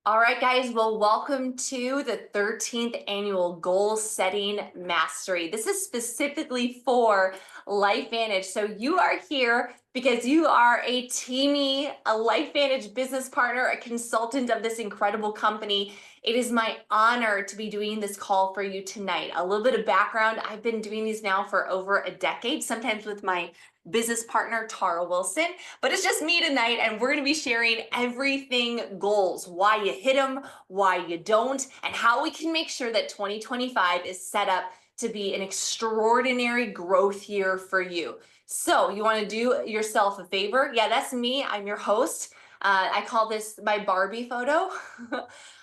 All right, guys. Well, welcome to the 13th annual Goal Setting Mastery. This is specifically for LifeVantage. So you are here because you are a teamie, a LifeVantage business partner, a consultant of this incredible company. It is my honor to be doing this call for you tonight. A little bit of background. I've been doing these now for over a decade, sometimes with my business partner, Tara Wilson. But it's just me tonight, and we're going to be sharing everything goals, why you hit them, why you don't, and how we can make sure that 2025 is set up to be an extraordinary growth year for you. So, you want to do yourself a favor? Yeah, that's me. I'm your host. I call this my Barbie photo.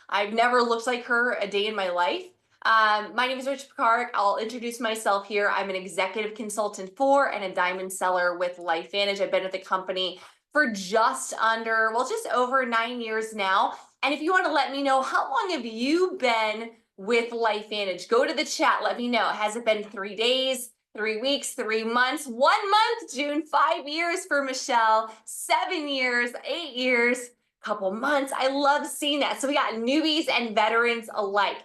I've never looked like her a day in my life. My name is Pekarek. I'll introduce myself here. I'm an executive consultant for and a diamond seller with LifeVantage. I've been with the company for just over 9 years now. And if you want to let me know, how long have you been with LifeVantage? Go to the chat. Let me know. Has it been 3 days, 3 weeks, 3 months, 1 month? June, 5 years for Michelle, 7 years, 8 years, couple months. I love seeing that. So we got newbies and veterans alike.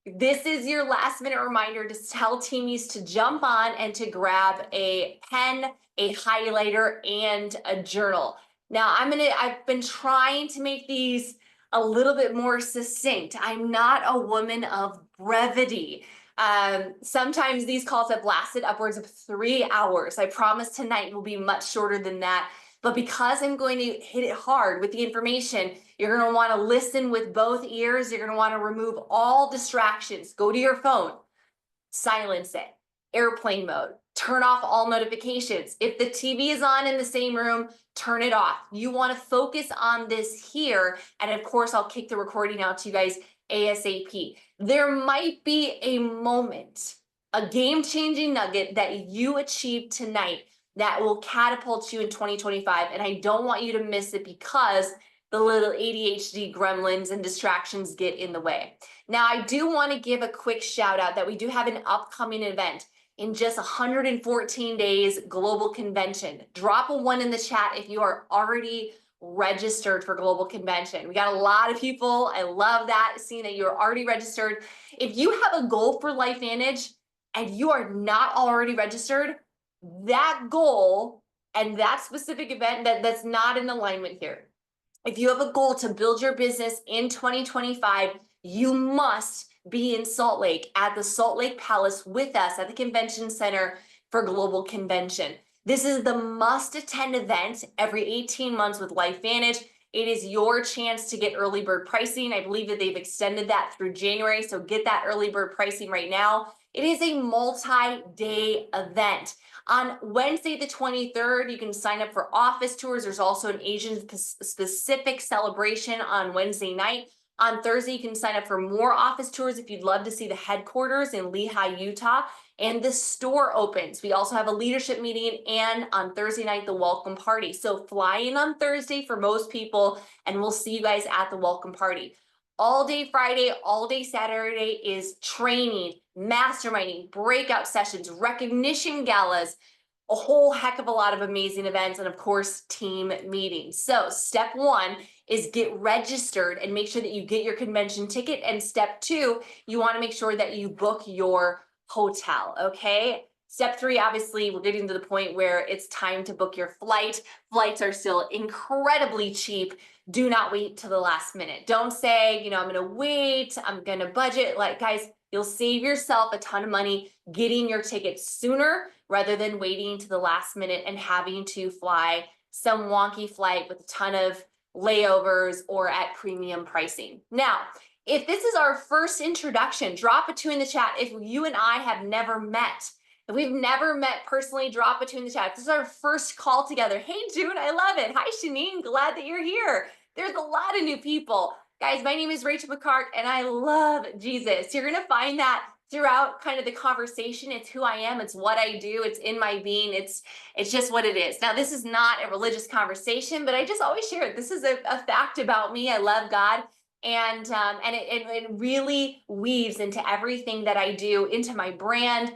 This is your last minute reminder to tell teamies to jump on and to grab a pen, a highlighter, and a journal. Now I've been trying to make these a little bit more succinct. I'm not a woman of brevity. Sometimes these calls have lasted upwards of 3 hours. I promise tonight will be much shorter than that. But because I'm going to hit it hard with the information, you're going to want to listen with both ears. You're going to want to remove all distractions. Go to your phone, silence it, airplane mode, turn off all notifications. If the TV is on in the same room, turn it off. You want to focus on this here. And of course, I'll kick the recording out to you guys ASAP. There might be a moment, a game-changing nugget that you achieve tonight that will catapult you in 2025. And I don't want you to miss it because the little ADHD gremlins and distractions get in the way. Now, I do want to give a quick shout out that we do have an upcoming event in just 114 days, global convention. Drop a one in the chat if you are already registered for global convention. We got a lot of people. I love that, seeing that you're already registered. If you have a goal for LifeVantage and you are not already registered, that goal and that specific event that's not in alignment here. If you have a goal to build your business in 2025, you must be in Salt Lake at the Salt Lake Palace with us at the convention center for global convention. This is the must attend event every 18 months with LifeVantage. It is your chance to get early bird pricing. I believe that they've extended that through January, so get that early bird pricing right now. It is a multi-day event. On Wednesday, the 23rd, you can sign up for office tours. There's also an Asian specific celebration on Wednesday night. On Thursday, you can sign up for more office tours if you'd love to see the headquarters in Lehi, Utah. And the store opens. We also have a leadership meeting, and on Thursday night, the welcome party. So fly in on Thursday for most people, and we'll see you guys at the welcome party. All day Friday, all day Saturday is training, masterminding, breakout sessions, recognition galas, a whole heck of a lot of amazing events, and of course, team meetings. So step one is get registered and make sure that you get your convention ticket. And step two, you want to make sure that you book your hotel, okay? Step three, obviously, we're getting to the point where it's time to book your flight. Flights are still incredibly cheap. Do not wait till the last minute. Don't say, I'm going to wait, I'm going to budget. Like, guys, you'll save yourself a ton of money getting your tickets sooner rather than waiting to the last minute and having to fly some wonky flight with a ton of layovers or at premium pricing. Now, if this is our first introduction, drop a two in the chat if you and I have never met. If we've never met personally, drop a two in the chat. If this is our first call together. Hey, June, I love it. Hi, Shanine. Glad that you're here. There's a lot of new people. Guys, my name is Rachel Pekarek, and I love Jesus. You're going to find that throughout kind of the conversation. It's who I am. It's what I do. It's in my being. It's just what it is. Now, this is not a religious conversation, but I just always share it. This is a fact about me. I love God. And it really weaves into everything that I do, into my brand,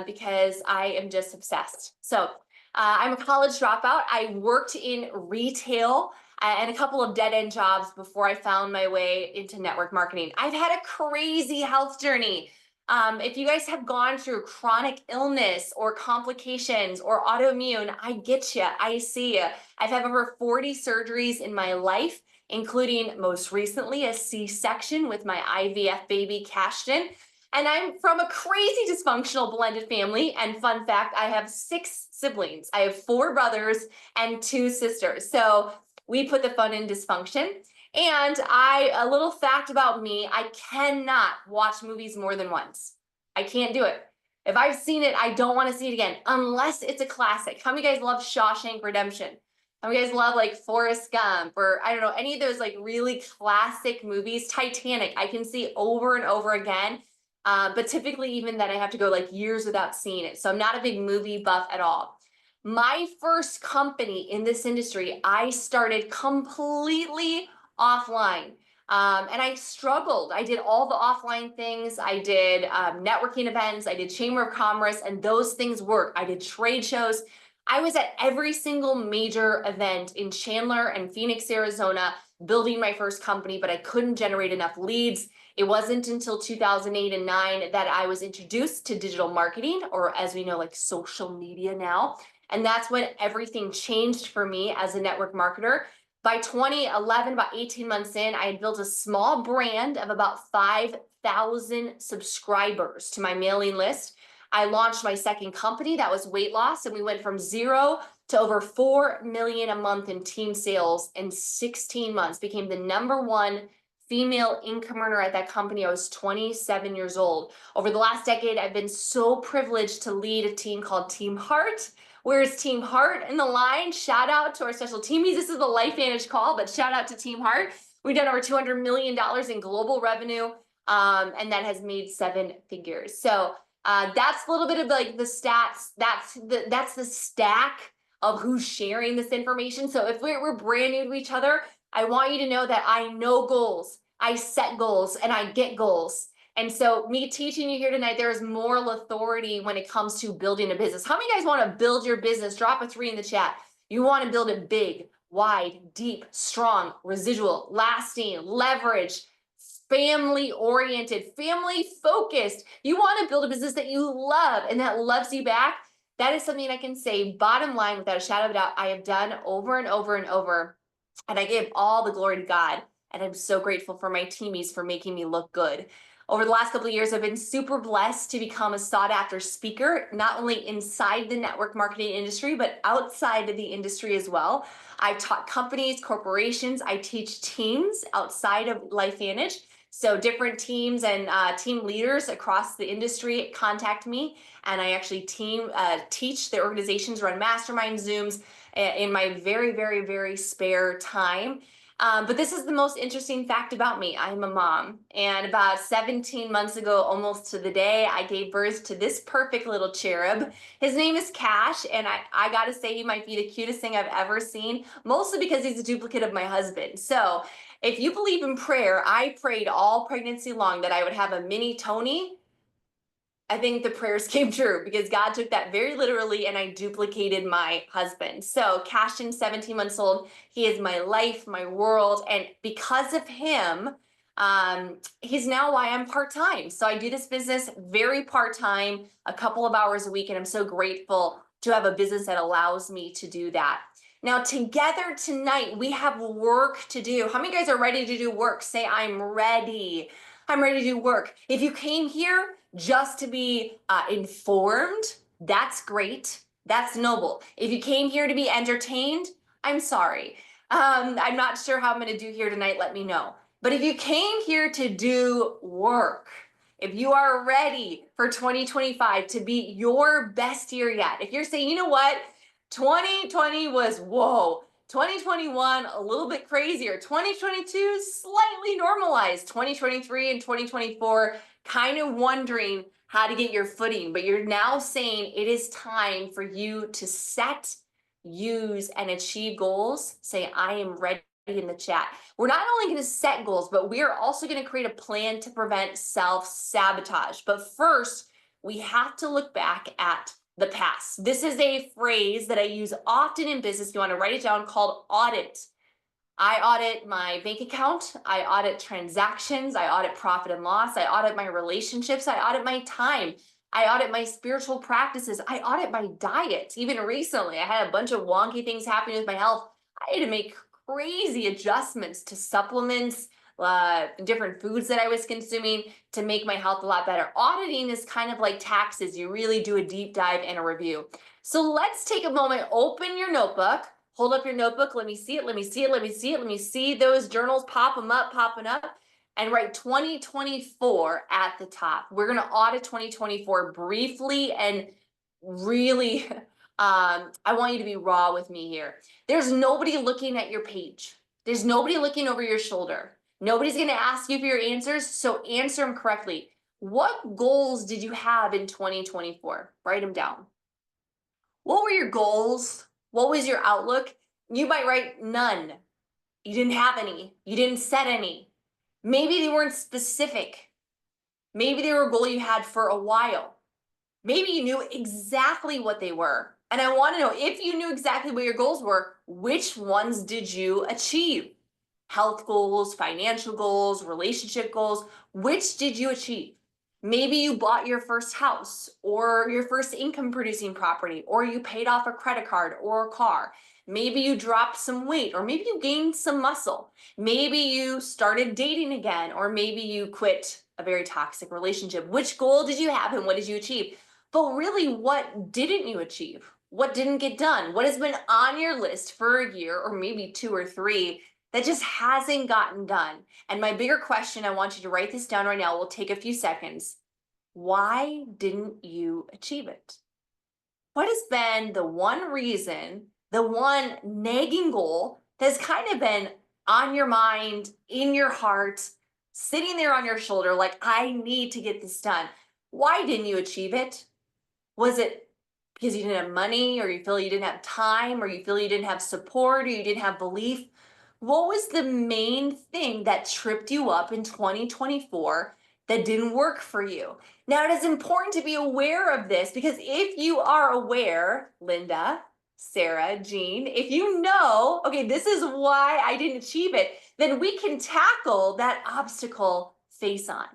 because I am just obsessed. So I'm a college dropout. I worked in retail. and a couple of dead-end jobs before I found my way into network marketing. I've had a crazy health journey. If you guys have gone through chronic illness or complications or autoimmune, I get you. I see you. I've had over 40 surgeries in my life, including most recently a C-section with my IVF baby Cashton. And I'm from a crazy dysfunctional blended family. And fun fact, I have 6 siblings. I have 4 brothers and 2 sisters. So we put the fun in dysfunction. And a little fact about me, I cannot watch movies more than once. I can't do it. If I've seen it, I don't want to see it again, unless it's a classic. How many of you guys love Shawshank Redemption? How many of you guys love like Forrest Gump or I don't know, any of those like really classic movies? Titanic, I can see over and over again. But typically even then I have to go like years without seeing it. So I'm not a big movie buff at all. My first company in this industry, I started completely offline. And I struggled. I did all the offline things. I did networking events. I did Chamber of Commerce, and those things work. I did trade shows. I was at every single major event in Chandler and Phoenix, Arizona, building my first company, but I couldn't generate enough leads. It wasn't until 2008 and 9 that I was introduced to digital marketing, or as we know, like social media now. And that's when everything changed for me as a network marketer. By 2011, about 18 months in, I had built a small brand of about 5,000 subscribers to my mailing list. I launched my second company that was weight loss, and we went from 0 to over 4 million a month in team sales in 16 months, became the #1 female income earner at that company. I was 27 years old. Over the last decade, I've been so privileged to lead a team called Team Heart. Where's Team Heart in the line? Shout out to our special teamies. This is the LifeVantage call, but shout out to Team Heart. We've done over $200 million in global revenue, and that has made 7 figures. So that's a little bit of like the stats. That's the stack of who's sharing this information. So if we're brand new to each other, I want you to know that I know goals, I set goals, and I get goals. And so me teaching you here tonight, there is moral authority when it comes to building a business. How many of you guys want to build your business? Drop a 3 in the chat. You want to build it big, wide, deep, strong, residual, lasting, leverage, family oriented, family focused. You want to build a business that you love and that loves you back. That is something I can say, bottom line, without a shadow of a doubt, I have done over and over and over. And I give all the glory to God. And I'm so grateful for my teamies for making me look good. Over the last couple of years, I've been super blessed to become a sought after speaker, not only inside the network marketing industry, but outside of the industry as well. I've taught companies, corporations, I teach teams outside of LifeVantage. So different teams and team leaders across the industry contact me, and I actually teach the organizations, run mastermind Zooms in my very, very, very spare time. But this is the most interesting fact about me. I'm a mom, and about 17 months ago, almost to the day, I gave birth to this perfect little cherub. His name is Cash, and I gotta say he might be the cutest thing I've ever seen, mostly because he's a duplicate of my husband. So if you believe in prayer, I prayed all pregnancy long that I would have a mini Tony. I think the prayers came true because God took that very literally, and I duplicated my husband. So Cashton, 17 months old, he is my life, my world. And because of him, he's now why I'm part-time. So I do this business very part-time, a couple of hours a week. And I'm so grateful to have a business that allows me to do that. Now, together tonight, we have work to do. How many guys are ready to do work? Say, I'm ready. I'm ready to do work. If you came here just to be informed, that's great. That's noble. If you came here to be entertained, I'm sorry. I'm not sure how I'm going to do here tonight. Let me know. But if you came here to do work, if you are ready for 2025 to be your best year yet, if you're saying, you know what, 2020 was whoa, 2021 a little bit crazier, 2022 slightly normalized, 2023 and 2024 kind of wondering how to get your footing, but you're now saying it is time for you to set, use, and achieve goals. Say, I am ready in the chat. We're not only going to set goals, but we are also going to create a plan to prevent self-sabotage. But first, we have to look back at the past. This is a phrase that I use often in business. You want to write it down, called audit. I audit my bank account. I audit transactions. I audit profit and loss. I audit my relationships. I audit my time. I audit my spiritual practices. I audit my diet. Even recently, I had a bunch of wonky things happening with my health. I had to make crazy adjustments to supplements, different foods that I was consuming to make my health a lot better. Auditing is kind of like taxes. You really do a deep dive and a review. So let's take a moment, open your notebook. Hold up your notebook. Let me see it. Let me see it. Let me see it. Let me see those journals pop them up, popping up, and write 2024 at the top. We're going to audit 2024 briefly and really. I want you to be raw with me here. There's nobody looking at your page. There's nobody looking over your shoulder. Nobody's going to ask you for your answers, so answer them correctly. What goals did you have in 2024? Write them down. What were your goals? What was your outlook? You might write none. You didn't have any. You didn't set any. Maybe they weren't specific. Maybe they were a goal you had for a while. Maybe you knew exactly what they were. And I want to know, if you knew exactly what your goals were, which ones did you achieve? Health goals, financial goals, relationship goals, which did you achieve? Maybe you bought your first house or your first income producing property, or you paid off a credit card or a car. Maybe you dropped some weight, or maybe you gained some muscle. Maybe you started dating again, or maybe you quit a very toxic relationship. Which goal did you have and what did you achieve? But really, what didn't you achieve? What didn't get done? What has been on your list for a year or maybe two or three that just hasn't gotten done? And my bigger question, I want you to write this down right now. We'll take a few seconds. Why didn't you achieve it? What has been the one reason, the one nagging goal that's kind of been on your mind, in your heart, sitting there on your shoulder, like, I need to get this done? Why didn't you achieve it? Was it because you didn't have money, or you feel you didn't have time, or you feel you didn't have support, or you didn't have belief? What was the main thing that tripped you up in 2024 that didn't work for you? Now, it is important to be aware of this, because if you are aware, Linda, Sarah, Jean, if you know, okay, this is why I didn't achieve it, then we can tackle that obstacle face on.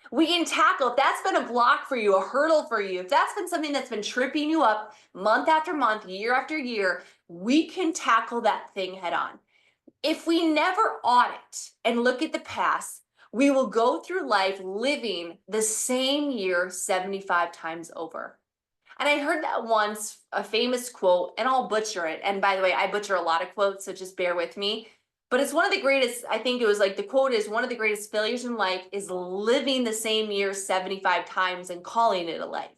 We can tackle, if that's been a block for you, a hurdle for you, if that's been something that's been tripping you up month after month, year after year, we can tackle that thing head on. If we never audit and look at the past, we will go through life living the same year 75 times over. And I heard that once, a famous quote, and I'll butcher it. And by the way, I butcher a lot of quotes, so just bear with me. But it's one of the greatest, I think it was like, the quote is, one of the greatest failures in life is living the same year 75 times and calling it a life.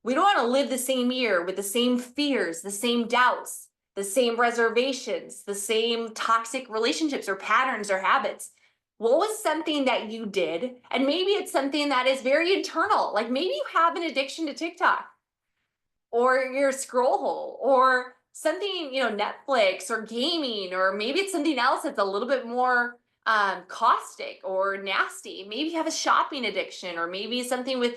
We don't want to live the same year with the same fears, the same doubts, the same reservations, the same toxic relationships or patterns or habits. What was something that you did? And maybe it's something that is very internal. Like, maybe you have an addiction to TikTok, or your scroll hole, or something, Netflix or gaming, or maybe it's something else that's a little bit more caustic or nasty. Maybe you have a shopping addiction, or maybe something with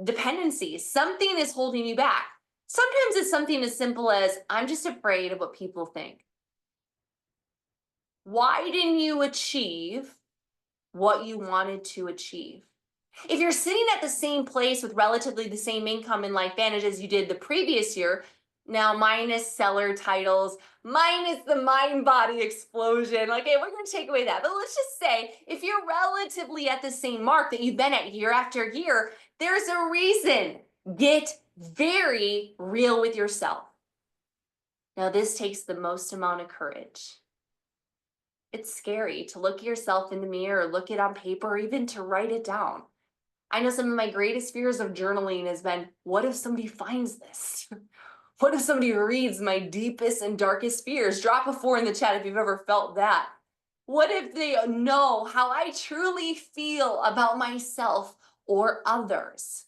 dependency. Something is holding you back. Sometimes it's something as simple as, I'm just afraid of what people think. Why didn't you achieve what you wanted to achieve? If you're sitting at the same place with relatively the same income and life advantage as you did the previous year, now minus seller titles, minus the mind body explosion, okay, we're going to take away that. But let's just say, if you're relatively at the same mark that you've been at year after year, there's a reason. Get very real with yourself. Now, this takes the most amount of courage. It's scary to look at yourself in the mirror, look it on paper, or even to write it down. I know some of my greatest fears of journaling has been, what if somebody finds this? What if somebody reads my deepest and darkest fears? Drop a 4 in the chat if you've ever felt that. What if they know how I truly feel about myself or others?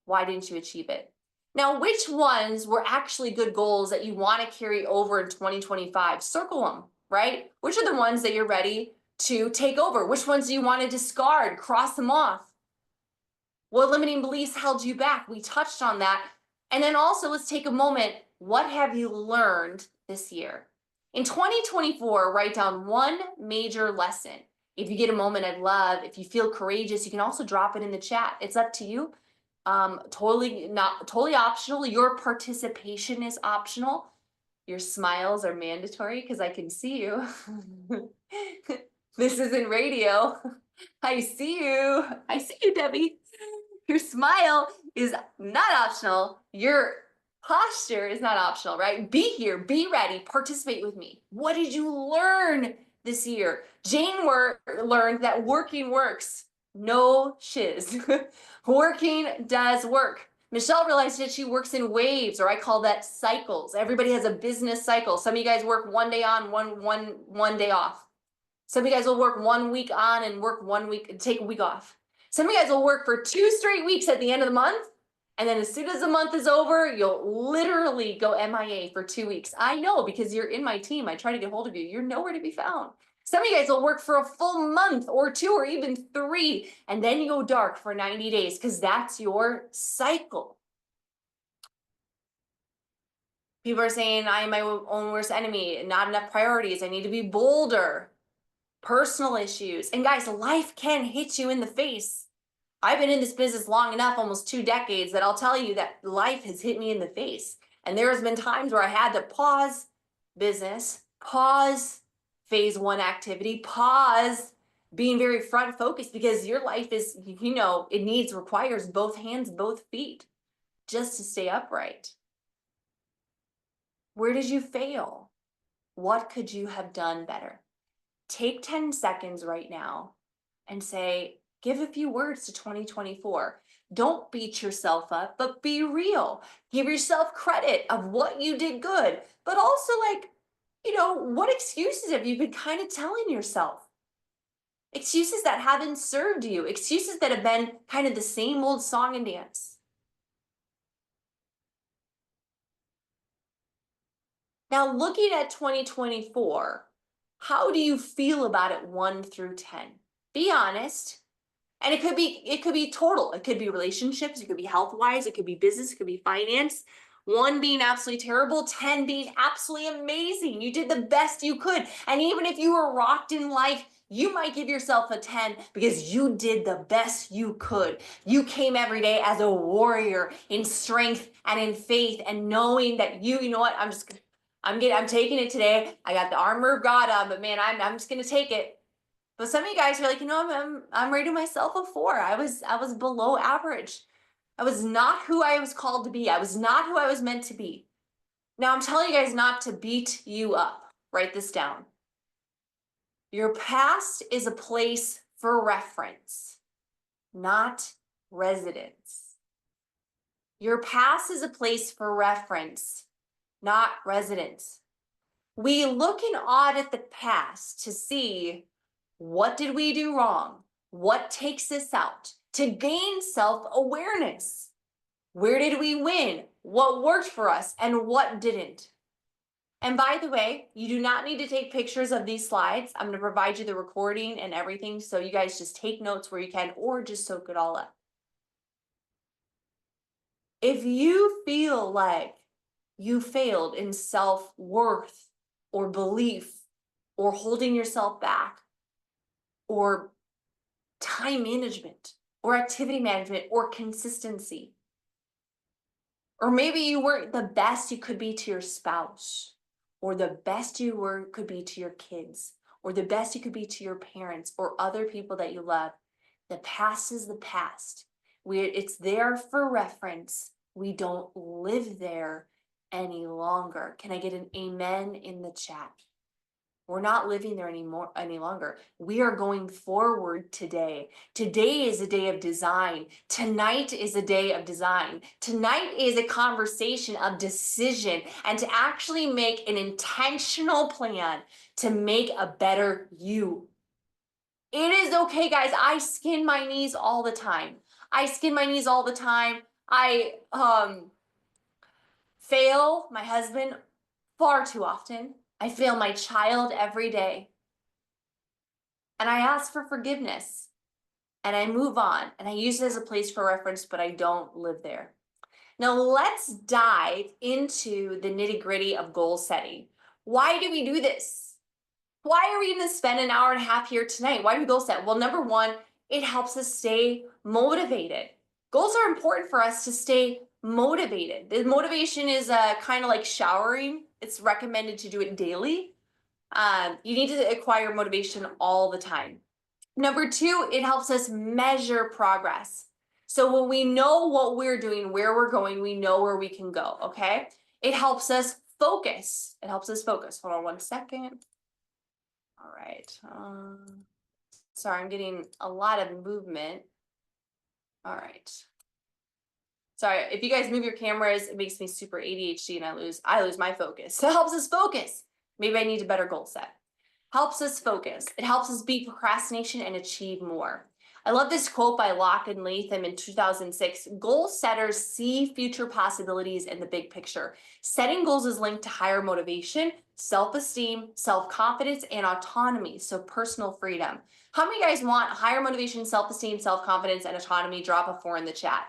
Why didn't you achieve it? Now, which ones were actually good goals that you want to carry over in 2025? Circle them, right? Which are the ones that you're ready to take over? Which ones do you want to discard? Cross them off. What limiting beliefs held you back? We touched on that. And then also, let's take a moment. What have you learned this year? In 2024, write down one major lesson. If you get a moment, I'd love, if you feel courageous, you can also drop it in the chat. It's up to you. Totally optional. Your participation is optional. Your smiles are mandatory because I can see you. This isn't radio. I see you. I see you, Debbie. Your smile is not optional. Your posture is not optional, right? Be here, be ready, participate with me. What did you learn this year? Jane learned that working works. No shiz. Working does work. Michelle realized that she works in waves, or I call that cycles. Everybody has a business cycle. Some of you guys work one day on, one day off. Some of you guys will work 1 week on and work 1 week, take a week off. Some of you guys will work for 2 straight weeks at the end of the month. And then as soon as the month is over, you'll literally go MIA for 2 weeks. I know, because you're in my team. I try to get hold of you. You're nowhere to be found. Some of you guys will work for a full month or 2 or even 3, and then you go dark for 90 days because that's your cycle. People are saying, I am my own worst enemy, not enough priorities. I need to be bolder. Personal issues. And guys, life can hit you in the face. I've been in this business long enough, almost 2 decades, that I'll tell you that life has hit me in the face. And there has been times where I had to pause business, pause phase 1 activity, pause being very front focused, because your life is, it requires both hands, both feet just to stay upright. Where did you fail? What could you have done better? Take 10 seconds right now and say, give a few words to 2024. Don't beat yourself up, but be real. Give yourself credit of what you did good, but also what excuses have you been kind of telling yourself? Excuses that haven't served you, excuses that have been kind of the same old song and dance. Now, looking at 2024, how do you feel about it 1 through 10? Be honest. And it could be total. It could be relationships, it could be health-wise, it could be business, it could be finance. 1 being absolutely terrible, 10 being absolutely amazing. You did the best you could. And even if you were rocked in life, you might give yourself a 10 because you did the best you could. You came every day as a warrior in strength and in faith, and knowing that you know what, I'm taking it today. I got the armor of God on, but man, I'm just gonna take it. But some of you guys are like, I'm rating myself a 4. I was below average. I was not who I was called to be. I was not who I was meant to be. Now I'm telling you guys not to beat you up. Write this down. Your past is a place for reference, not residence. Your past is a place for reference, not residence. We look and audit the past to see, what did we do wrong? What takes us out? To gain self-awareness. Where did we win? What worked for us and what didn't? And by the way, you do not need to take pictures of these slides. I'm going to provide you the recording and everything, so you guys just take notes where you can, or just soak it all up. If you feel like you failed in self-worth or belief or holding yourself back, or time management, or activity management, or consistency. Or maybe you weren't the best you could be to your spouse, or the best you could be to your kids, or the best you could be to your parents or other people that you love. The past is the past. It's there for reference. We don't live there any longer. Can I get an amen in the chat? We're not living there any longer. We are going forward today. Today is a day of design. Tonight is a day of design. Tonight is a conversation of decision, and to actually make an intentional plan to make a better you. It is okay, guys. I skin my knees all the time. I fail my husband far too often. I fail my child every day. And I ask for forgiveness. And I move on. And I use it as a place for reference, but I don't live there. Now let's dive into the nitty-gritty of goal setting. Why do we do this? Why are we going to spend an hour and a half here tonight? Why do we goal set? Well, number one, it helps us stay motivated. Goals are important for us to stay motivated. The motivation is kind of like showering. It's recommended to do it daily. You need to acquire motivation all the time. Number two, it helps us measure progress. So when we know what we're doing, where we're going, we know where we can go, okay? It helps us focus. It helps us focus. Hold on one second. All right. Sorry, I'm getting a lot of movement. All right. Sorry, if you guys move your cameras, it makes me super ADHD and I lose my focus. So it helps us focus. Maybe I need a better goal set. Helps us focus. It helps us beat procrastination and achieve more. I love this quote by Locke and Latham in 2006. Goal setters see future possibilities in the big picture. Setting goals is linked to higher motivation, self-esteem, self-confidence, and autonomy, so personal freedom. How many guys want higher motivation, self-esteem, self-confidence, and autonomy? Drop a 4 in the chat.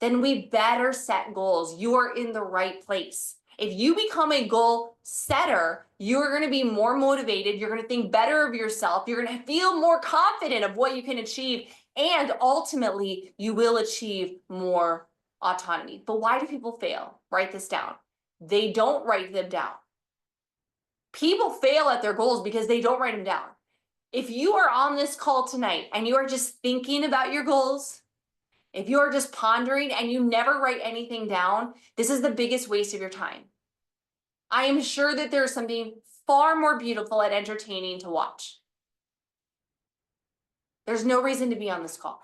Then we better set goals. You are in the right place. If you become a goal setter, you're going to be more motivated. You're going to think better of yourself. You're going to feel more confident of what you can achieve. And ultimately, you will achieve more autonomy. But why do people fail? Write this down. They don't write them down. People fail at their goals because they don't write them down. If you are on this call tonight and you are just thinking about your goals, if you're just pondering and you never write anything down, this is the biggest waste of your time. I am sure that there's something far more beautiful and entertaining to watch. There's no reason to be on this call.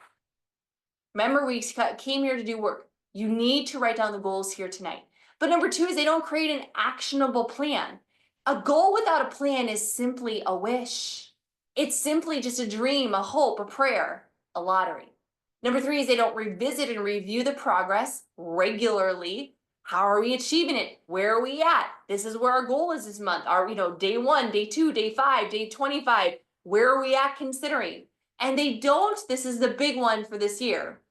Remember, we came here to do work. You need to write down the goals here tonight. But number two is they don't create an actionable plan. A goal without a plan is simply a wish. It's simply just a dream, a hope, a prayer, a lottery. Number three is they don't revisit and review the progress regularly. How are we achieving it? Where are we at? This is where our goal is this month. Are we, day 1, day 2, day 5, day 25? Where are we at considering? And they don't, this is the big one for this year.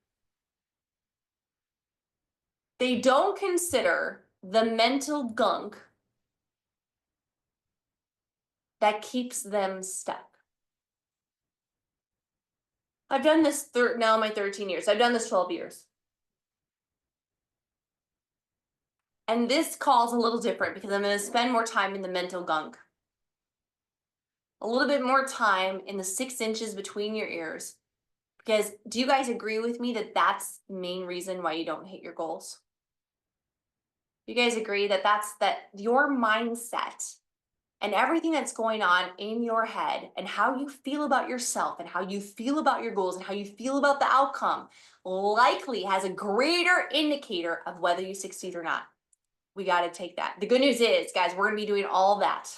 They don't consider the mental gunk that keeps them stuck. I've done this now my 13 years. I've done this 12 years. And this call is a little different because I'm going to spend more time in the mental gunk. A little bit more time in the 6 inches between your ears. Because do you guys agree with me that that's the main reason why you don't hit your goals? You guys agree that that your mindset and everything that's going on in your head and how you feel about yourself and how you feel about your goals and how you feel about the outcome likely has a greater indicator of whether you succeed or not. We got to take that. The good news is, guys, we're going to be doing all that,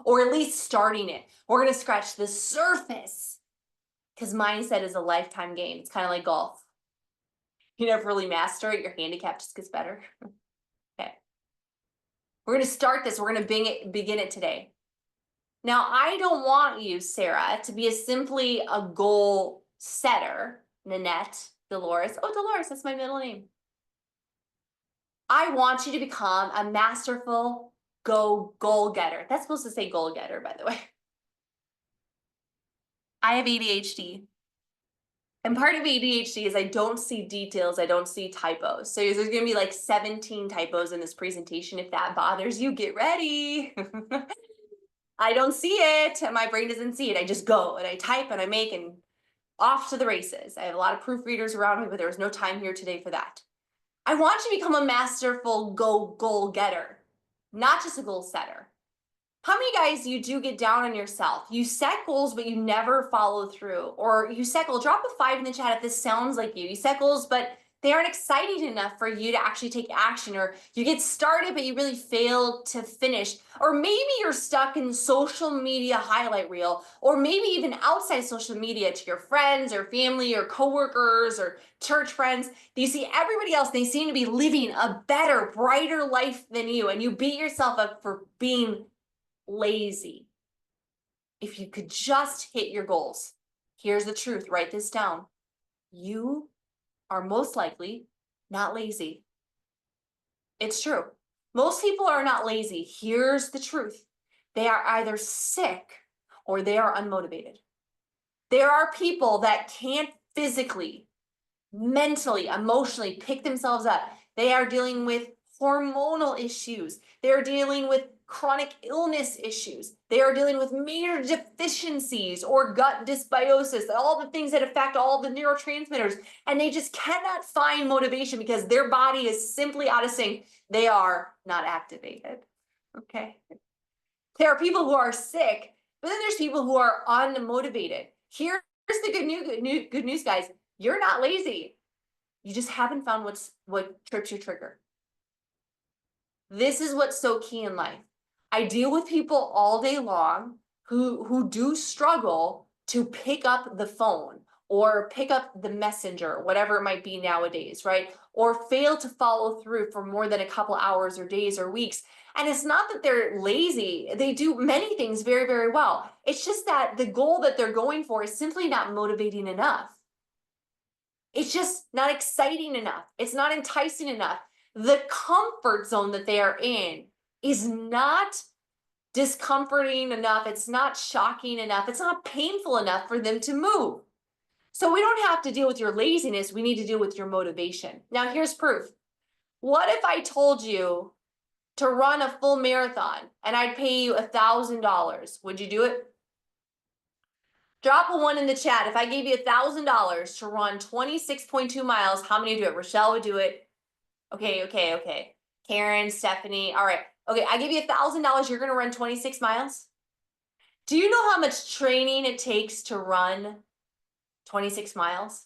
or at least starting it. We're going to scratch the surface because mindset is a lifetime game. It's kind of like golf. You never really master it. Your handicap just gets better. Okay. We're going to start this. We're going to begin it today. Now, I don't want you, Sarah, to be simply a goal setter. Nanette, Dolores. Oh, Dolores, that's my middle name. I want you to become a masterful goal getter. That's supposed to say goal getter, by the way. I have ADHD. And part of ADHD is I don't see details. I don't see typos. So there's going to be like 17 typos in this presentation. If that bothers you, get ready. I don't see it. My brain doesn't see it. I just go and I type and I make and off to the races. I have a lot of proofreaders around me, but there was no time here today for that. I want you to become a masterful goal getter, not just a goal setter. How many guys you do get down on yourself? You set goals, but you never follow through. Or you set goals, drop a 5 in the chat if this sounds like you. You set goals, but they aren't exciting enough for you to actually take action. Or you get started, but you really fail to finish. Or maybe you're stuck in social media highlight reel. Or maybe even outside social media to your friends or family or coworkers or church friends. You see everybody else, they seem to be living a better, brighter life than you. And you beat yourself up for being lazy. If you could just hit your goals, here's the truth, write this down. You are most likely not lazy. It's true. Most people are not lazy. Here's the truth. They are either sick or they are unmotivated. There are people that can't physically, mentally, emotionally pick themselves up. They are dealing with hormonal issues. They're dealing with chronic illness issues. They are dealing with major deficiencies or gut dysbiosis, all the things that affect all the neurotransmitters. And they just cannot find motivation because their body is simply out of sync. They are not activated. Okay. There are people who are sick, but then there's people who are unmotivated. Here's the good news, guys. You're not lazy. You just haven't found what trips your trigger. This is what's so key in life. I deal with people all day long who do struggle to pick up the phone or pick up the messenger, whatever it might be nowadays, right? Or fail to follow through for more than a couple hours or days or weeks. And it's not that they're lazy. They do many things very, very well. It's just that the goal that they're going for is simply not motivating enough. It's just not exciting enough. It's not enticing enough. The comfort zone that they are in is not discomforting enough. It's not shocking enough. It's not painful enough for them to move. So we don't have to deal with your laziness. We need to deal with your motivation. Now, here's proof. What if I told you to run a full marathon and I'd pay you $1,000? Would you do it? Drop a 1 in the chat. If I gave you $1,000 to run 26.2 miles, how many would do it? Rochelle would do it. Okay. Karen, Stephanie. All right. Okay, I give you $1,000. You're going to run 26 miles. Do you know how much training it takes to run 26 miles?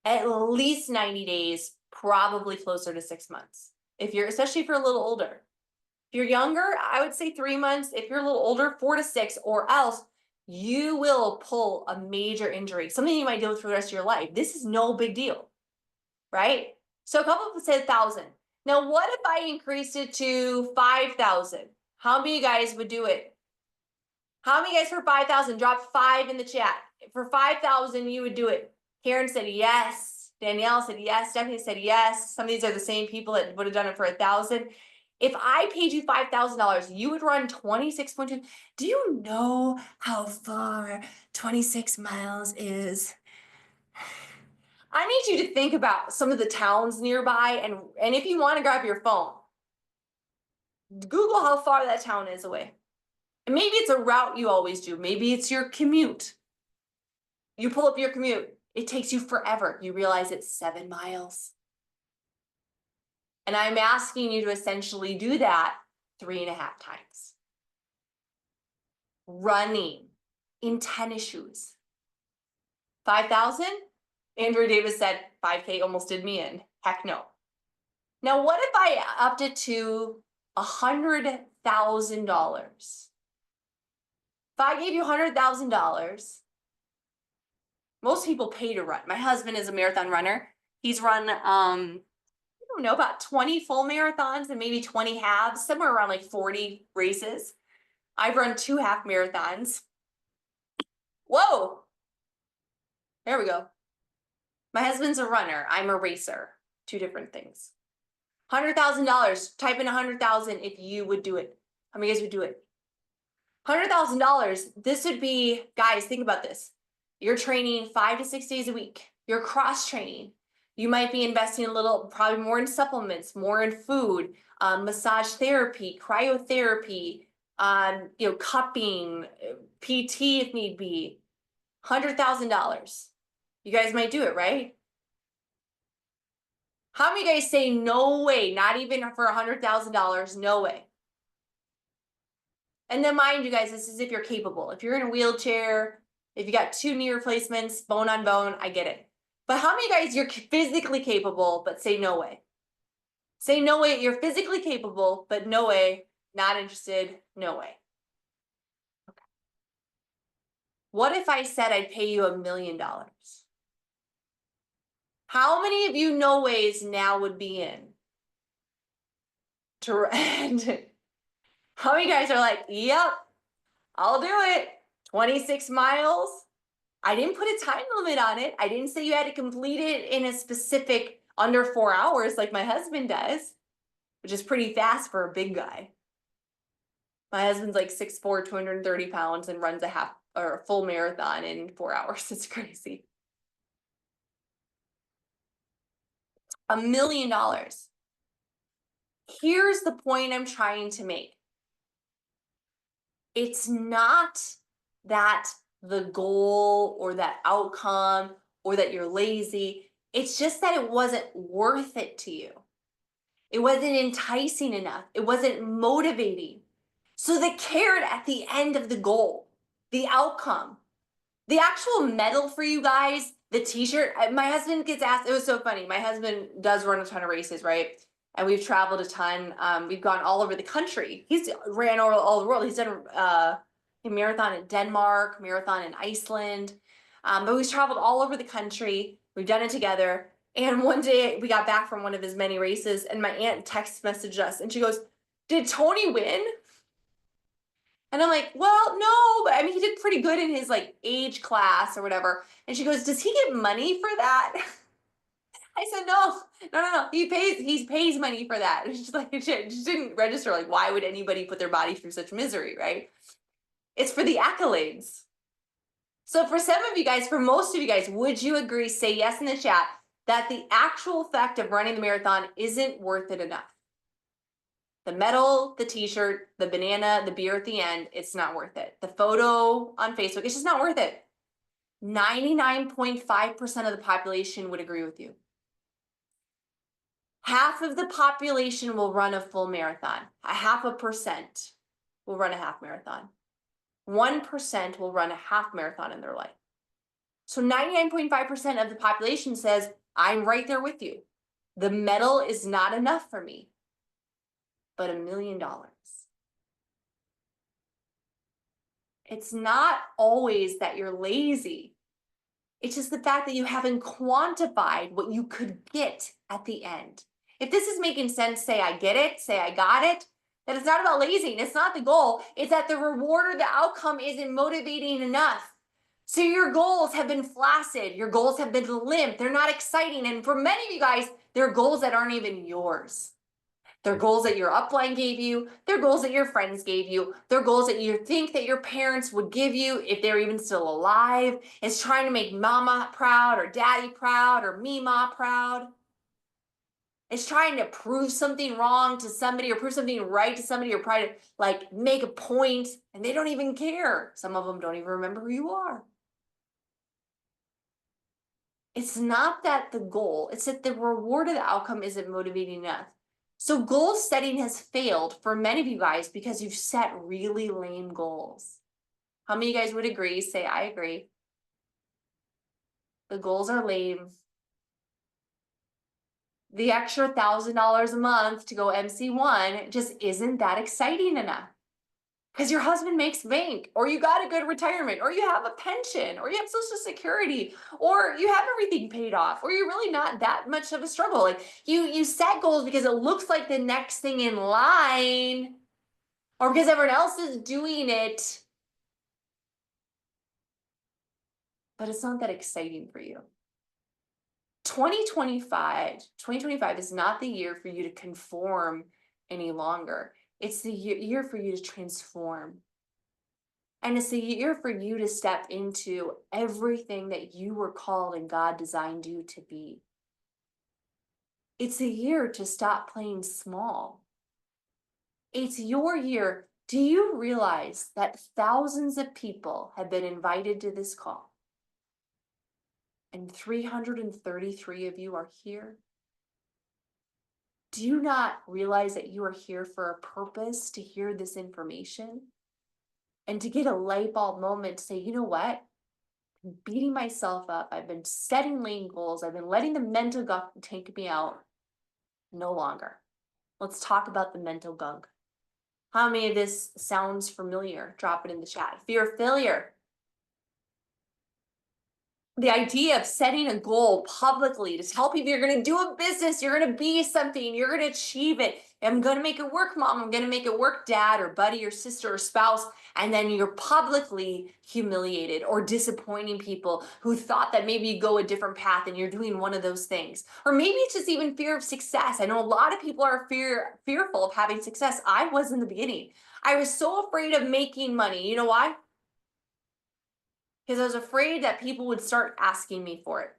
At least 90 days, probably closer to 6 months. Especially if you're a little older. If you're younger, I would say 3 months. If you're a little older, 4 to 6, or else you will pull a major injury, something you might deal with for the rest of your life. This is no big deal, right? So a couple people said 1,000. Now, what if I increased it to 5,000? How many of you guys would do it? How many guys for 5,000? Drop 5 in the chat. For 5,000, you would do it. Karen said yes. Danielle said yes. Stephanie said yes. Some of these are the same people that would have done it for 1,000. If I paid you $5,000, you would run 26.2. Do you know how far 26 miles is? I need you to think about some of the towns nearby, and if you want to grab your phone, Google how far that town is away. And maybe it's a route you always do. Maybe it's your commute. You pull up your commute. It takes you forever. You realize it's 7 miles. And I'm asking you to essentially do that 3.5 times. Running in tennis shoes. 5,000? Andrew Davis said 5K almost did me in. Heck no. Now, what if I upped it to $100,000? If I gave you $100,000, most people pay to run. My husband is a marathon runner. He's run, I don't know, about 20 full marathons and maybe 20 halves, somewhere around like 40 races. I've run 2 half marathons. Whoa. There we go. My husband's a runner. I'm a racer. 2 different things. $100,000. Type in 100,000 if you would do it. How many guys would do it? $100,000. This would be, guys, think about this. You're training 5 to 6 days a week. You're cross training. You might be investing a little, probably more in supplements, more in food, massage therapy, cryotherapy, cupping, PT if need be. $100,000. You guys might do it, right? How many guys say no way, not even for $100,000, no way? And then mind you guys, this is if you're capable. If you're in a wheelchair, if you got 2 knee replacements, bone on bone, I get it. But how many guys you're physically capable, but say no way? Say no way, you're physically capable, but no way, not interested, no way. Okay. What if I said I'd pay you $1 million? How many of you no ways now would be in? How many guys are like, yep, I'll do it. 26 miles. I didn't put a time limit on it. I didn't say you had to complete it in a specific under 4 hours like my husband does, which is pretty fast for a big guy. My husband's like 6'4", 230 pounds and runs a half or a full marathon in 4 hours. It's crazy. $1 million. Here's the point I'm trying to make. It's not that the goal or that outcome or that you're lazy. It's just that it wasn't worth it to you. It wasn't enticing enough. It wasn't motivating. So the carrot at the end of the goal, the outcome, the actual medal for you guys, the t-shirt, my husband gets asked, it was so funny. My husband does run a ton of races, right? And we've traveled a ton. We've gone all over the country. He's ran all over the world. He's done a marathon in Denmark, marathon in Iceland. But we've traveled all over the country. We've done it together. And one day we got back from one of his many races and my aunt text messaged us and she goes, "Did Tony win?" And I'm like, "Well, no, but I mean, he did pretty good in his like age class or whatever." And she goes, "Does he get money for that?" I said, "No, no, no, no. He pays money for that." It's just like, it just didn't register. Like, why would anybody put their body through such misery, right? It's for the accolades. So for some of you guys, for most of you guys, would you agree, say yes in the chat, that the actual fact of running the marathon isn't worth it enough? The medal, the t-shirt, the banana, the beer at the end, it's not worth it. The photo on Facebook, it's just not worth it. 99.5% of the population would agree with you. Half of the population will run a full marathon. A 0.5% will run a half marathon. 1% will run a half marathon in their life. So 99.5% of the population says, I'm right there with you. The medal is not enough for me, but $1 million. It's not always that you're lazy. It's just the fact that you haven't quantified what you could get at the end. If this is making sense, say I get it, say I got it, that it's not about lazying. It's not the goal. It's that the reward or the outcome isn't motivating enough. So your goals have been flaccid. Your goals have been limp. They're not exciting. And for many of you guys, they're goals that aren't even yours. They're goals that your upline gave you. They're goals that your friends gave you. They're goals that you think that your parents would give you if they're even still alive. It's trying to make mama proud or daddy proud or Mima proud. It's trying to prove something wrong to somebody or prove something right to somebody or try to like make a point and they don't even care. Some of them don't even remember who you are. It's not that the goal, it's that the reward of the outcome isn't motivating enough. So goal setting has failed for many of you guys because you've set really lame goals. How many of you guys would agree? Say, I agree. The goals are lame. The extra $1,000 a month to go MC1 just isn't that exciting enough. Because your husband makes bank, or you got a good retirement, or you have a pension, or you have Social Security, or you have everything paid off, or you're really not that much of a struggle. Like you set goals because it looks like the next thing in line, or because everyone else is doing it, but it's not that exciting for you. 2025 is not the year for you to conform any longer. It's the year for you to transform. And it's a year for you to step into everything that you were called and God designed you to be. It's a year to stop playing small. It's your year. Do you realize that thousands of people have been invited to this call? And 333 of you are here? Do you not realize that you are here for a purpose to hear this information? And to get a light bulb moment to say, you know what? I'm beating myself up. I've been setting lame goals. I've been letting the mental gunk take me out. No longer. Let's talk about the mental gunk. How many of this sounds familiar? Drop it in the chat. Fear of failure. The idea of setting a goal publicly to tell people you're going to do a business, you're going to be something, you're going to achieve it. I'm going to make it work, mom. I'm going to make it work, dad, or buddy, or sister, or spouse. And then you're publicly humiliated or disappointing people who thought that maybe you go a different path and you're doing one of those things. Or maybe it's just even fear of success. I know a lot of people are fearful of having success. I was in the beginning. I was so afraid of making money. You know why? Because I was afraid that people would start asking me for it.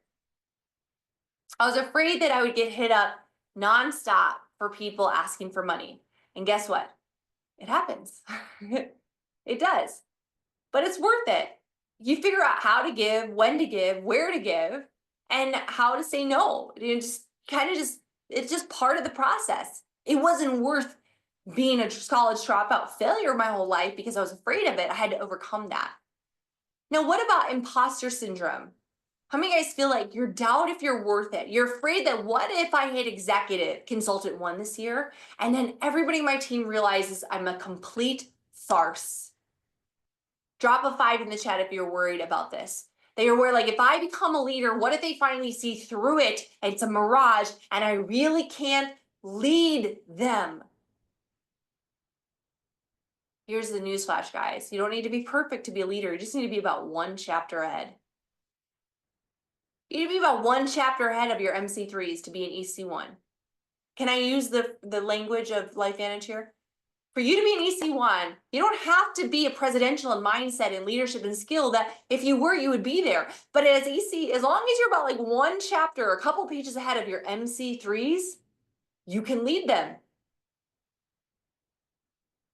I was afraid that I would get hit up nonstop for people asking for money. And guess what? It happens. It does. But it's worth it. You figure out how to give, when to give, where to give, and how to say no. It's just part of the process. It wasn't worth being a college dropout failure my whole life because I was afraid of it. I had to overcome that. Now, what about imposter syndrome? How many of you guys feel like you're doubt if you're worth it? You're afraid that what if I hit executive consultant 1 this year and then everybody in my team realizes I'm a complete farce? Drop a 5 in the chat if you're worried about this. They are worried, like, if I become a leader, what if they finally see through it and it's a mirage and I really can't lead them? Here's the newsflash, guys. You don't need to be perfect to be a leader. You just need to be about 1 chapter ahead. You need to be about 1 chapter ahead of your MC3s to be an EC1. Can I use the language of LifeVantage here? For you to be an EC1, you don't have to be a presidential in mindset and leadership and skill that if you were, you would be there. But as EC, as long as you're about like 1 chapter, a couple pages ahead of your MC3s, you can lead them.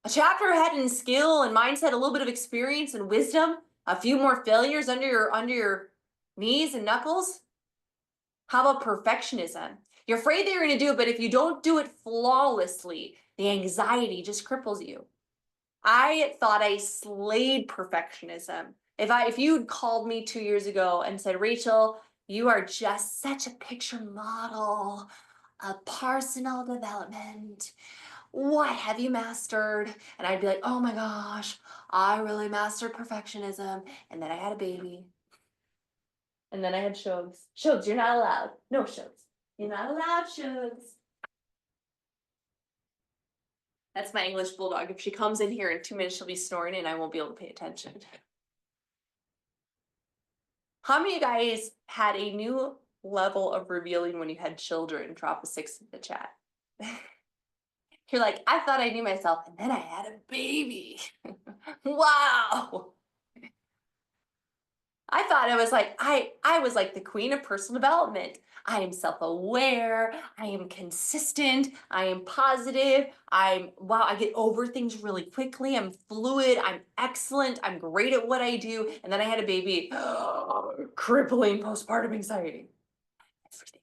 A chapter ahead in skill and mindset, a little bit of experience and wisdom, a few more failures under your knees and knuckles. How about perfectionism? You're afraid that you're going to do it, but if you don't do it flawlessly, the anxiety just cripples you. I thought I slayed perfectionism. If you'd called me 2 years ago and said, Rachel, you are just such a picture model of personal development. What have you mastered? And I'd be like, oh my gosh, I really mastered perfectionism. And then I had a baby. And then I had Shugs. Shugs, you're not allowed. No Shugs. You're not allowed, Shugs. That's my English bulldog. If she comes in here in 2 minutes, she'll be snoring and I won't be able to pay attention. How many of you guys had a new level of revealing when you had children? Drop a 6 in the chat. You're like, I thought I knew myself and then I had a baby. Wow. I thought I was like, I was like the queen of personal development. I am self-aware, I am consistent, I am positive, wow, I get over things really quickly, I'm fluid, I'm excellent, I'm great at what I do. And then I had a baby, crippling postpartum anxiety. Everything.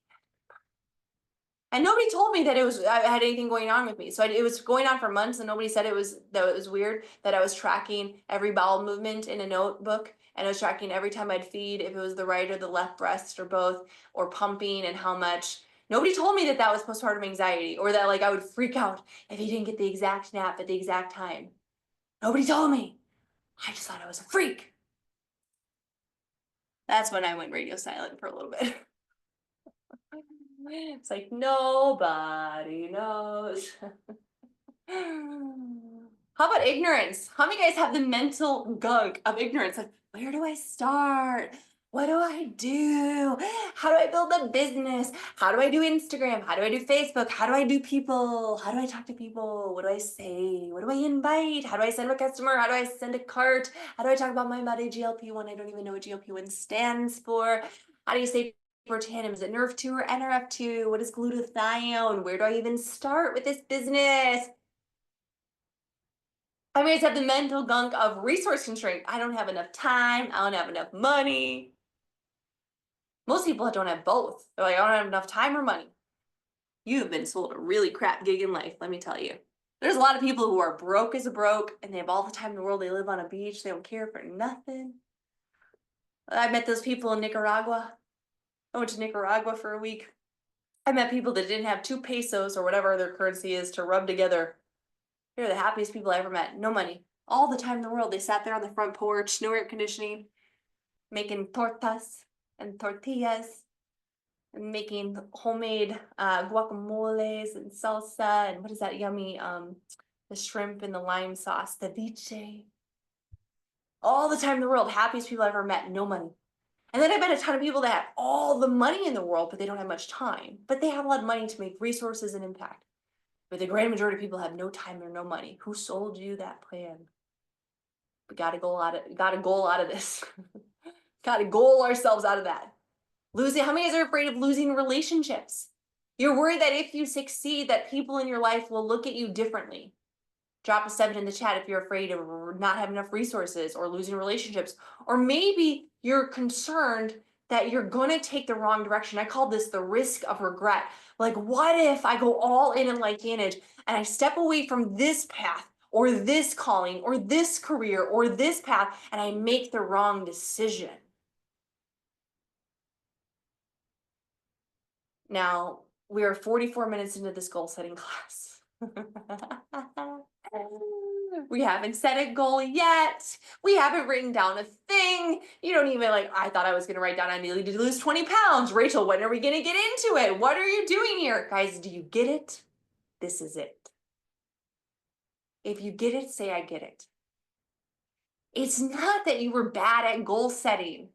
And nobody told me that I had anything going on with me. So it was going on for months and nobody said it was weird that I was tracking every bowel movement in a notebook. And I was tracking every time I'd feed, if it was the right or the left breast or both, or pumping and how much. Nobody told me that was postpartum anxiety or that like I would freak out if he didn't get the exact nap at the exact time. Nobody told me. I just thought I was a freak. That's when I went radio silent for a little bit. It's like nobody knows. How about ignorance? How many guys have the mental gunk of ignorance? Like, where do I start? What do I do? How do I build a business? How do I do Instagram? How do I do Facebook? How do I do people? How do I talk to people? What do I say? What do I invite? How do I send a customer? How do I send a cart? How do I talk about my body GLP-1? I don't even know what GLP-1 stands for. How do you say tandem? Is it NRF2 or NRF2? What is glutathione? Where do I even start with this business? I always have the mental gunk of resource constraint. I don't have enough time. I don't have enough money. Most people don't have both. They're like, I don't have enough time or money. You have been sold a really crap gig in life, let me tell you. There's a lot of people who are broke as a broke and they have all the time in the world. They live on a beach. They don't care for nothing. I met those people in Nicaragua. I went to Nicaragua for a week. I met people that didn't have 2 pesos or whatever their currency is to rub together. They're the happiest people I ever met. No money. All the time in the world. They sat there on the front porch, no air conditioning, making tortas and tortillas. making homemade guacamoles and salsa and what is that yummy the shrimp and the lime sauce, ceviche. All the time in the world, happiest people I've ever met, no money. And then I met a ton of people that have all the money in the world, but they don't have much time. But they have a lot of money to make resources and impact. But the great majority of people have no time or no money. Who sold you that plan? We got to goal out of this. Got to goal ourselves out of that. Losing, how many of you are afraid of losing relationships? You're worried that if you succeed, that people in your life will look at you differently. Drop a 7 in the chat if you're afraid of not having enough resources or losing relationships. Or maybe you're concerned that you're going to take the wrong direction. I call this the risk of regret. Like, what if I go all in Life Vantage and I step away from this path or this calling or this career or this path and I make the wrong decision? Now, we are 44 minutes into this goal setting class. We haven't set a goal yet. We haven't written down a thing. You don't even I thought I was going to write down I needed to lose 20 pounds. Rachel, when are we going to get into it? What are you doing here? Guys, do you get it? This is it. If you get it, say I get it. It's not that you were bad at goal setting.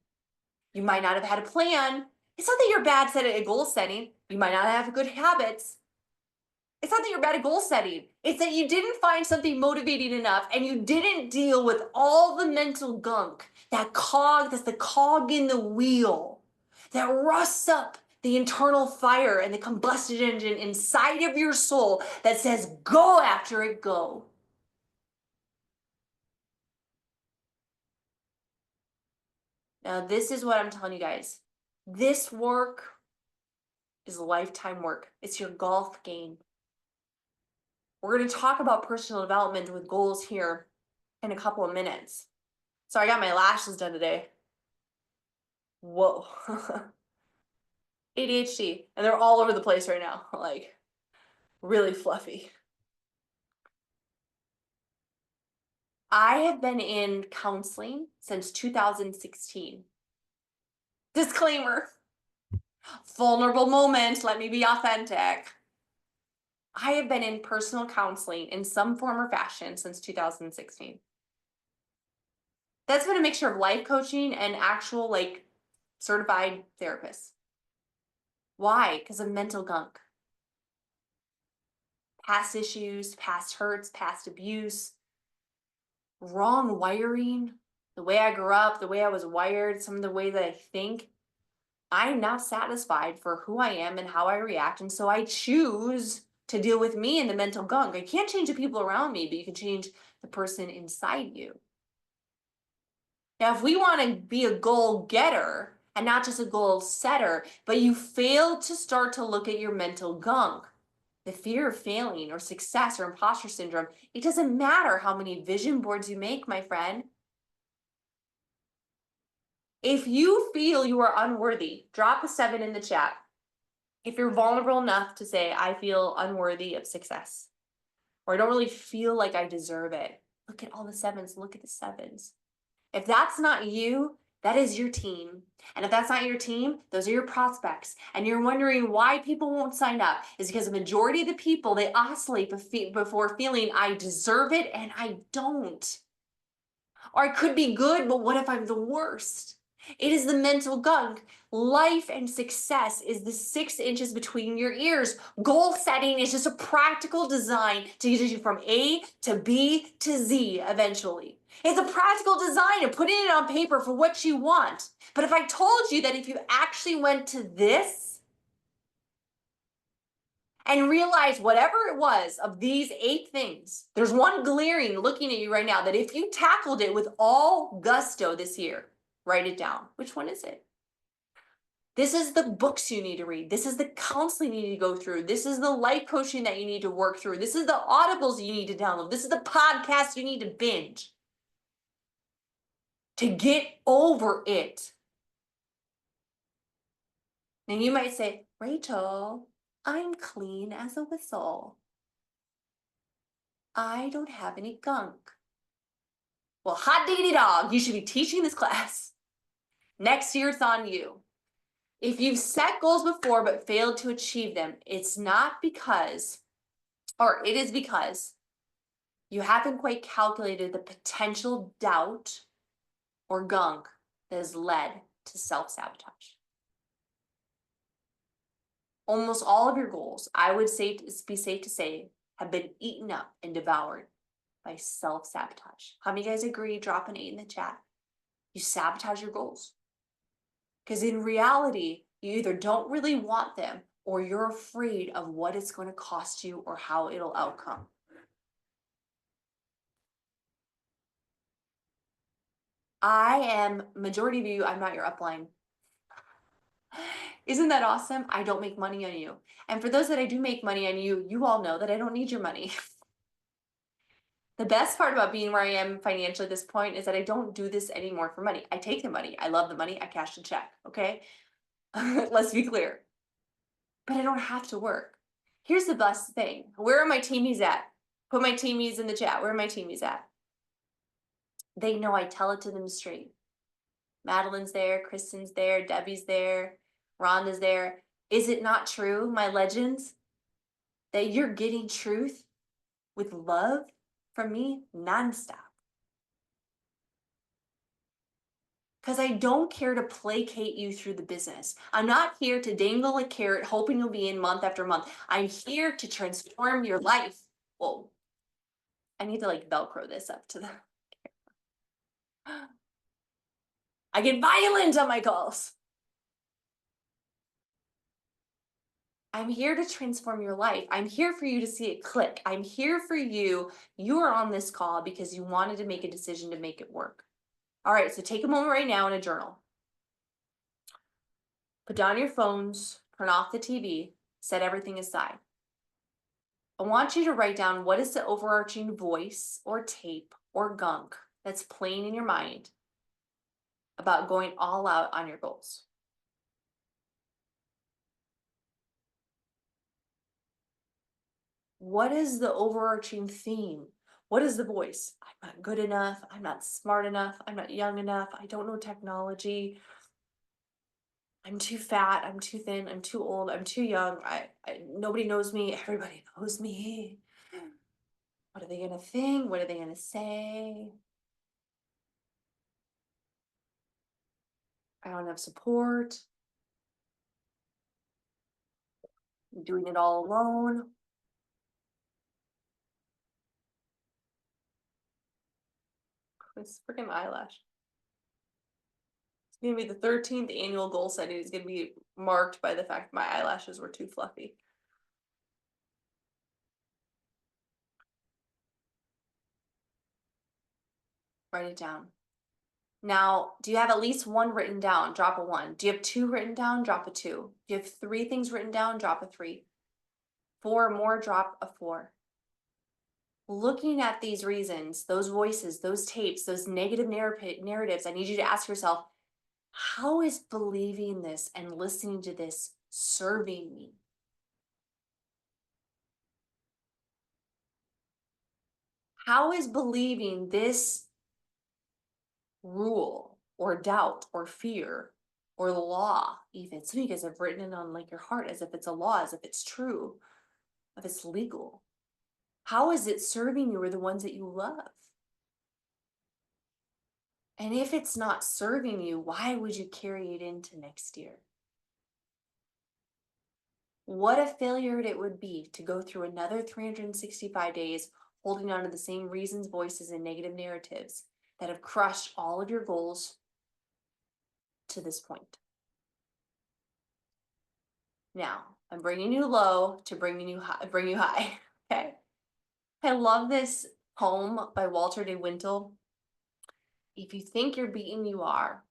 You might not have had a plan. It's not that you're bad at goal setting. You might not have good habits. It's not that you're bad at goal setting. It's that you didn't find something motivating enough and you didn't deal with all the mental gunk, that's the cog in the wheel that rusts up the internal fire and the combustion engine inside of your soul that says, go after it, go. Now, this is what I'm telling you guys. This work is lifetime work. It's your golf game. We're going to talk about personal development with goals here in a couple of minutes. So I got my lashes done today. Whoa. ADHD. And they're all over the place right now. Like, really fluffy. I have been in counseling since 2016. Disclaimer. Vulnerable moment. Let me be authentic. I have been in personal counseling in some form or fashion since 2016. That's been a mixture of life coaching and actual certified therapists. Why? Because of mental gunk. Past issues, past hurts, past abuse, wrong wiring, the way I grew up, the way I was wired, some of the way that I think. I'm not satisfied for who I am and how I react. And so I choose to deal with me and the mental gunk. I can't change the people around me, but you can change the person inside you. Now, if we want to be a goal getter and not just a goal setter, but you fail to start to look at your mental gunk, the fear of failing or success or imposter syndrome, it doesn't matter how many vision boards you make, my friend. If you feel you are unworthy, drop a 7 in the chat. If you're vulnerable enough to say, I feel unworthy of success, or I don't really feel like I deserve it, look at all the 7s, look at the 7s. If that's not you, that is your team. And if that's not your team, those are your prospects. And you're wondering why people won't sign up is because the majority of the people, they oscillate before feeling I deserve it and I don't. Or I could be good, but what if I'm the worst? It is the mental gunk. Life and success is the 6 inches between your ears. Goal setting is just a practical design to get you from A to B to Z eventually. It's a practical design of putting it on paper for what you want. But if I told you that if you actually went to this and realized whatever it was of these 8 things, there's one glaring looking at you right now that if you tackled it with all gusto this year, write it down. Which one is it? This is the books you need to read. This is the counseling you need to go through. This is the life coaching that you need to work through. This is the audibles you need to download. This is the podcast you need to binge to get over it. And you might say, Rachel, I'm clean as a whistle. I don't have any gunk. Well, hot diggity dog, you should be teaching this class. Next year, it's on you. If you've set goals before but failed to achieve them, it's not because, or it is because you haven't quite calculated the potential doubt or gunk that has led to self-sabotage. Almost all of your goals, I would be safe to say, have been eaten up and devoured by self-sabotage. How many guys agree? Drop an 8 in the chat. You sabotage your goals. Because in reality, you either don't really want them or you're afraid of what it's going to cost you or how it'll outcome. Majority of you, I'm not your upline. Isn't that awesome? I don't make money on you. And for those that I do make money on you, you all know that I don't need your money. The best part about being where I am financially at this point is that I don't do this anymore for money. I take the money. I love the money. I cash the check. Okay. Let's be clear. But I don't have to work. Here's the best thing. Where are my teamies at? Put my teamies in the chat. Where are my teamies at? They know I tell it to them straight. Madeline's there, Kristen's there, Debbie's there, Rhonda's there. Is it not true, my legends, that you're getting truth with love from me nonstop? Because I don't care to placate you through the business. I'm not here to dangle a carrot hoping you'll be in month after month. I'm here to transform your life. Whoa. I need to like Velcro this up to the... I get violent on my calls. I'm here to transform your life. I'm here for you to see it click. I'm here for you. You are on this call because you wanted to make a decision to make it work. All right, so take a moment right now in a journal. Put down your phones, turn off the TV, set everything aside. I want you to write down what is the overarching voice or tape or gunk that's playing in your mind about going all out on your goals. What is the overarching theme? What is the voice? I'm not good enough. I'm not smart enough. I'm not young enough. I don't know technology. I'm too fat. I'm too thin. I'm too old. I'm too young. Nobody knows me. Everybody knows me. What are they going to think? What are they going to say? I don't have support. I'm doing it all alone. This freaking eyelash. It's gonna be the 13th annual goal setting. It's gonna be marked by the fact my eyelashes were too fluffy. Write it down. Now, do you have at least one written down? Drop a 1. Do you have 2 written down? Drop a 2. Do you have 3 things written down? Drop a 3. 4 or more? Drop a 4. Looking at these reasons, those voices, those tapes, those negative narratives, I need you to ask yourself, how is believing this and listening to this serving me? How is believing this rule or doubt or fear or law, even some of you guys have written it on like your heart as if it's a law, as if it's true, if it's legal, how is it serving you or the ones that you love? And if it's not serving you, why would you carry it into next year? What a failure it would be to go through another 365 days holding on to the same reasons, voices, and negative narratives that have crushed all of your goals to this point. Now, I'm bringing you low to bring you high. Okay. I love this poem by Walter de Wintle. If you think you're beaten, you are.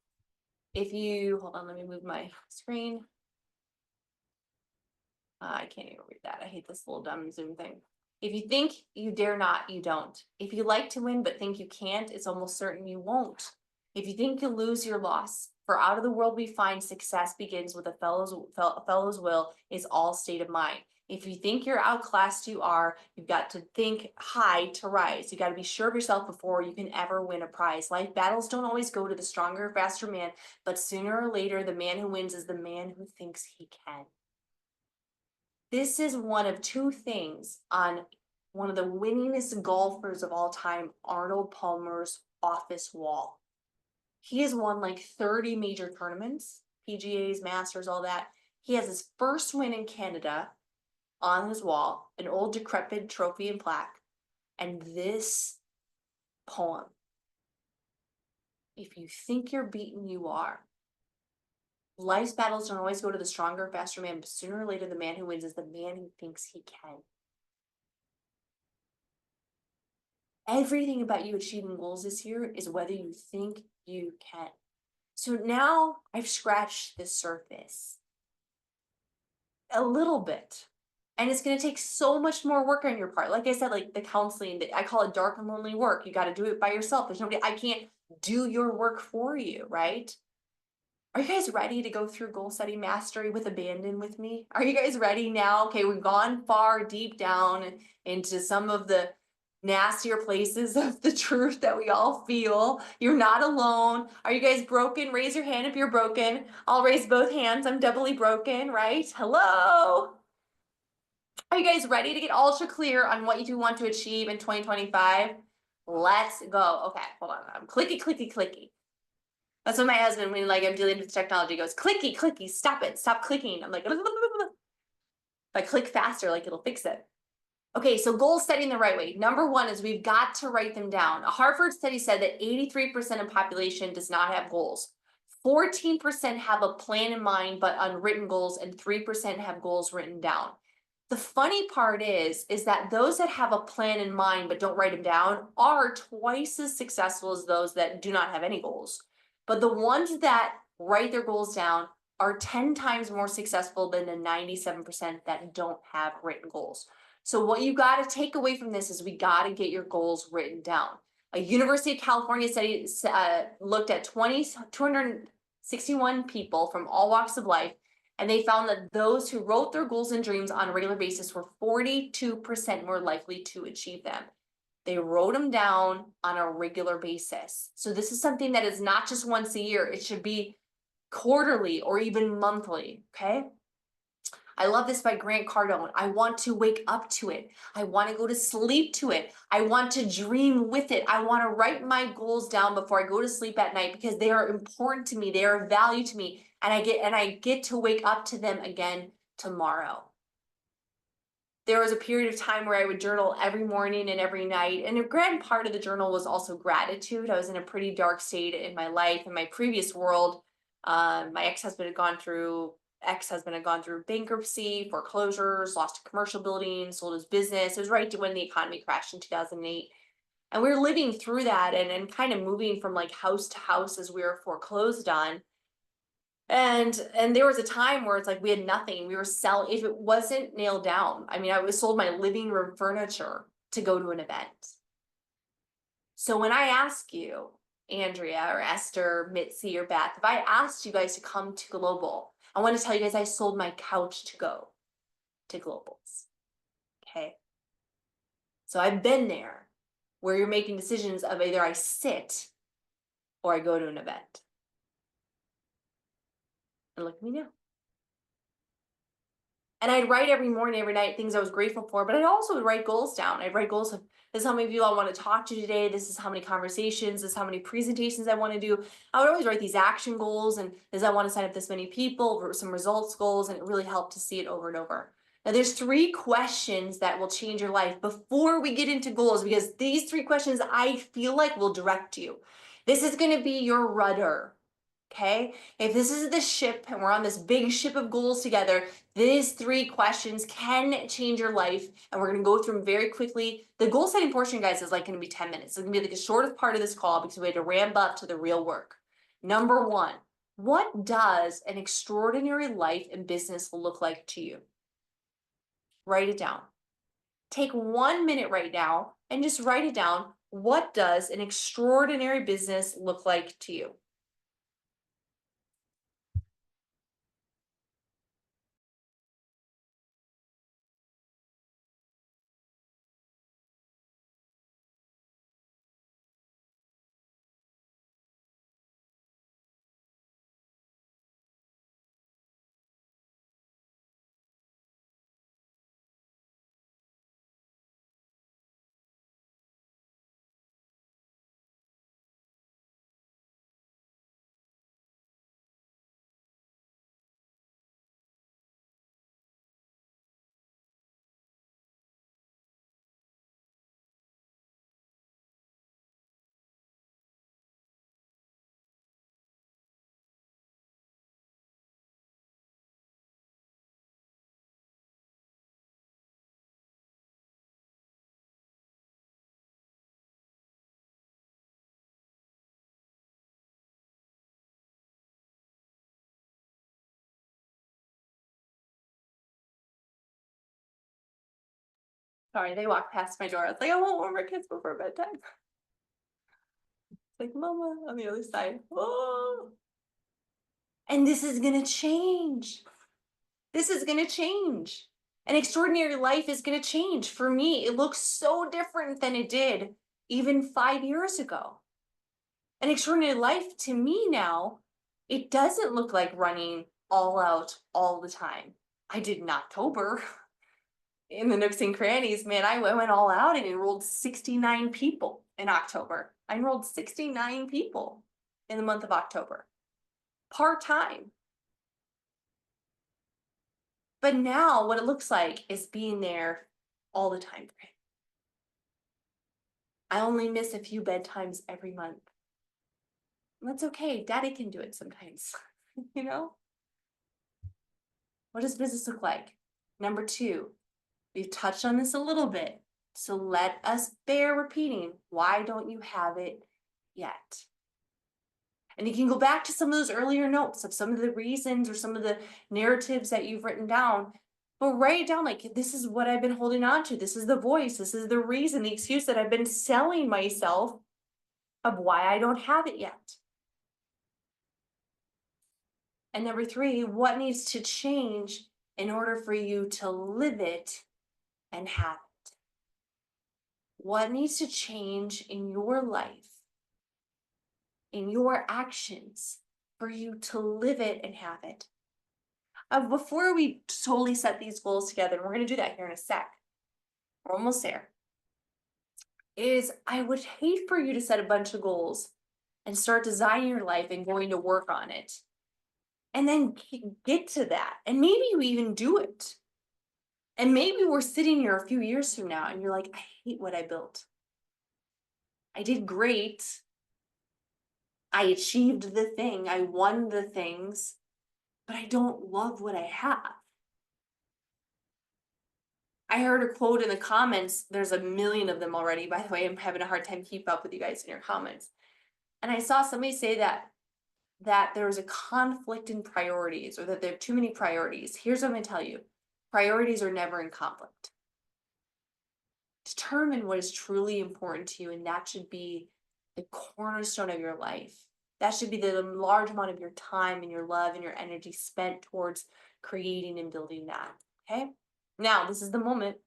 Hold on, let me move my screen. I can't even read that. I hate this little dumb Zoom thing. If you think you dare not, you don't. If you like to win but think you can't, it's almost certain you won't. If you think you'll lose, your loss. For out of the world we find success begins with a fellow's will is all state of mind. If you think you're outclassed, you are. You've got to think high to rise. You got to be sure of yourself before you can ever win a prize. Life battles don't always go to the stronger, faster man, but sooner or later, the man who wins is the man who thinks he can. This is one of two things on one of the winningest golfers of all time, Arnold Palmer's office wall. He has won like 30 major tournaments, PGAs, Masters, all that. He has his first win in Canada on his wall, an old decrepit trophy and plaque, and this poem. If you think you're beaten, you are. Life's battles don't always go to the stronger, faster man, but sooner or later, the man who wins is the man who thinks he can. Everything about you achieving goals this year is whether you think you can. So now I've scratched the surface a little bit. And it's going to take so much more work on your part. Like I said, like the counseling, I call it dark and lonely work. You got to do it by yourself. There's nobody, I can't do your work for you, right? Are you guys ready to go through goal setting mastery with abandon with me? Are you guys ready now? Okay, we've gone far deep down into some of the nastier places of the truth that we all feel. You're not alone. Are you guys broken? Raise your hand if you're broken. I'll raise both hands. I'm doubly broken, right? Hello. Are you guys ready to get ultra clear on what you do want to achieve in 2025? Let's go. Okay, hold on. I'm clicky, clicky, clicky. That's what my husband, when like I'm dealing with technology, goes, clicky, clicky, stop it, stop clicking. I'm like, if I click faster, like it'll fix it. Okay, so goal setting the right way. Number one is we've got to write them down. A Harvard study said that 83% of population does not have goals. 14% have a plan in mind, but unwritten goals, and 3% have goals written down. The funny part is that those that have a plan in mind but don't write them down are twice as successful as those that do not have any goals. But the ones that write their goals down are 10 times more successful than the 97% that don't have written goals. So what you got to take away from this is we got to get your goals written down. A University of California study looked at 261 people from all walks of life, and they found that those who wrote their goals and dreams on a regular basis were 42% more likely to achieve them. They wrote them down on a regular basis. So this is something that is not just once a year. It should be quarterly or even monthly, okay? I love this by Grant Cardone. I want to wake up to it. I want to go to sleep to it. I want to dream with it. I want to write my goals down before I go to sleep at night because they are important to me. They are of value to me. And I get to wake up to them again tomorrow. There was a period of time where I would journal every morning and every night. And a grand part of the journal was also gratitude. I was in a pretty dark state in my life. In my previous world, my ex-husband had gone through bankruptcy, foreclosures, lost a commercial building, sold his business. It was right when the economy crashed in 2008. And we were living through that and kind of moving from like house to house as we were foreclosed on. And there was a time where it's like we had nothing. We were selling, if it wasn't nailed down. I mean, I was sold my living room furniture to go to an event. So when I ask you, Andrea or Esther, Mitzi or Beth, if I asked you guys to come to Global, I want to tell you guys I sold my couch to go to Globals. Okay. So I've been there where you're making decisions of either I sit or I go to an event. And look at me now. And I'd write every morning, every night, things I was grateful for, but I'd also write goals down. I'd write goals of this is how many people I want to talk to today. This is how many conversations, this is how many presentations I want to do. I would always write these action goals and this I want to sign up this many people, or some results goals, and it really helped to see it over and over. Now there's 3 questions that will change your life before we get into goals, because these 3 questions I feel like will direct you. This is going to be your rudder. Okay, if this is the ship and we're on this big ship of goals together, these 3 questions can change your life, and we're going to go through them very quickly. The goal setting portion, guys, is like going to be 10 minutes. It's going to be like the shortest part of this call because we had to ramp up to the real work. Number 1, what does an extraordinary life and business look like to you? Write it down. Take 1 minute right now and just write it down. What does an extraordinary business look like to you? Sorry, they walked past my door. I was like, I want one more kiss before bedtime. It's like, Mama, on the other side. Oh. And this is gonna change. This is gonna change. An extraordinary life is gonna change. For me, it looks so different than it did even 5 years ago. An extraordinary life to me now, it doesn't look like running all out all the time. I did in October in the nooks and crannies, man. I went all out and enrolled 69 people in October. I enrolled 69 people in the month of October, part-time. But now what it looks like is being there all the time. I only miss a few bedtimes every month. That's okay. Daddy can do it sometimes, you know? What does business look like? Number two, we've touched on this a little bit. So let us bear repeating. Why don't you have it yet? And you can go back to some of those earlier notes of some of the reasons or some of the narratives that you've written down. But write it down like, this is what I've been holding on to. This is the voice. This is the reason, the excuse that I've been selling myself of why I don't have it yet. And number three, what needs to change in order for you to live it and have it? What needs to change in your life, in your actions, for you to live it and have it? Before we totally set these goals together, and we're going to do that here in a sec, we're almost there, is I would hate for you to set a bunch of goals and start designing your life and going to work on it, and then get to that, and maybe you even do it. And maybe we're sitting here a few years from now and you're like, I hate what I built. I did great. I achieved the thing. I won the things, but I don't love what I have. I heard a quote in the comments. There's a million of them already, by the way. I'm having a hard time keep up with you guys in your comments. And I saw somebody say that there's a conflict in priorities, or that there are too many priorities. Here's what I'm going to tell you. Priorities are never in conflict. Determine what is truly important to you, and that should be the cornerstone of your life. That should be the large amount of your time and your love and your energy spent towards creating and building that. Okay? Now, this is the moment.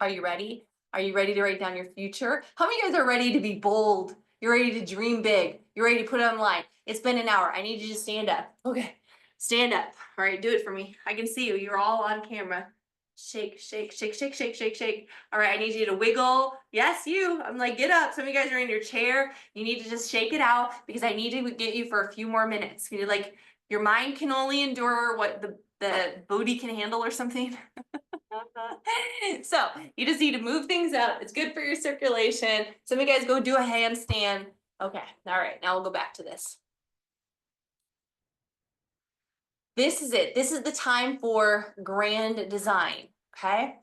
Are you ready? Are you ready to write down your future? How many of you guys are ready to be bold? You're ready to dream big. You're ready to put it online. It's been an hour. I need you to stand up. Okay. Stand up. All right, do it for me. I can see you. You're all on camera. Shake, shake, shake, shake, shake, shake, shake. All right, I need you to wiggle. Yes, you. I'm like, get up. Some of you guys are in your chair. You need to just shake it out because I need to get you for a few more minutes. You're like, your mind can only endure what the booty can handle or something. So you just need to move things up. It's good for your circulation. Some of you guys go do a handstand. Okay, all right, now we'll go back to this. This is it. This is the time for grand design, okay?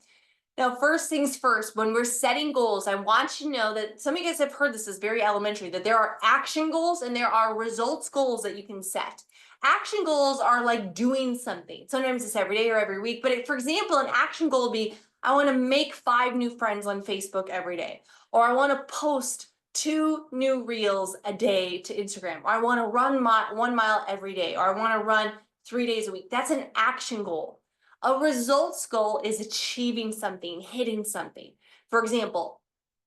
Now, first things first, when we're setting goals, I want you to know that some of you guys have heard this is very elementary, that there are action goals and there are results goals that you can set. Action goals are like doing something. Sometimes it's every day or every week, but for example, an action goal would be, I want to make 5 new friends on Facebook every day, or I want to post 2 new reels a day to Instagram, or I want to run 1 mile every day, or I want to run 3 days a week. That's an action goal. A results goal is achieving something, hitting something. For example,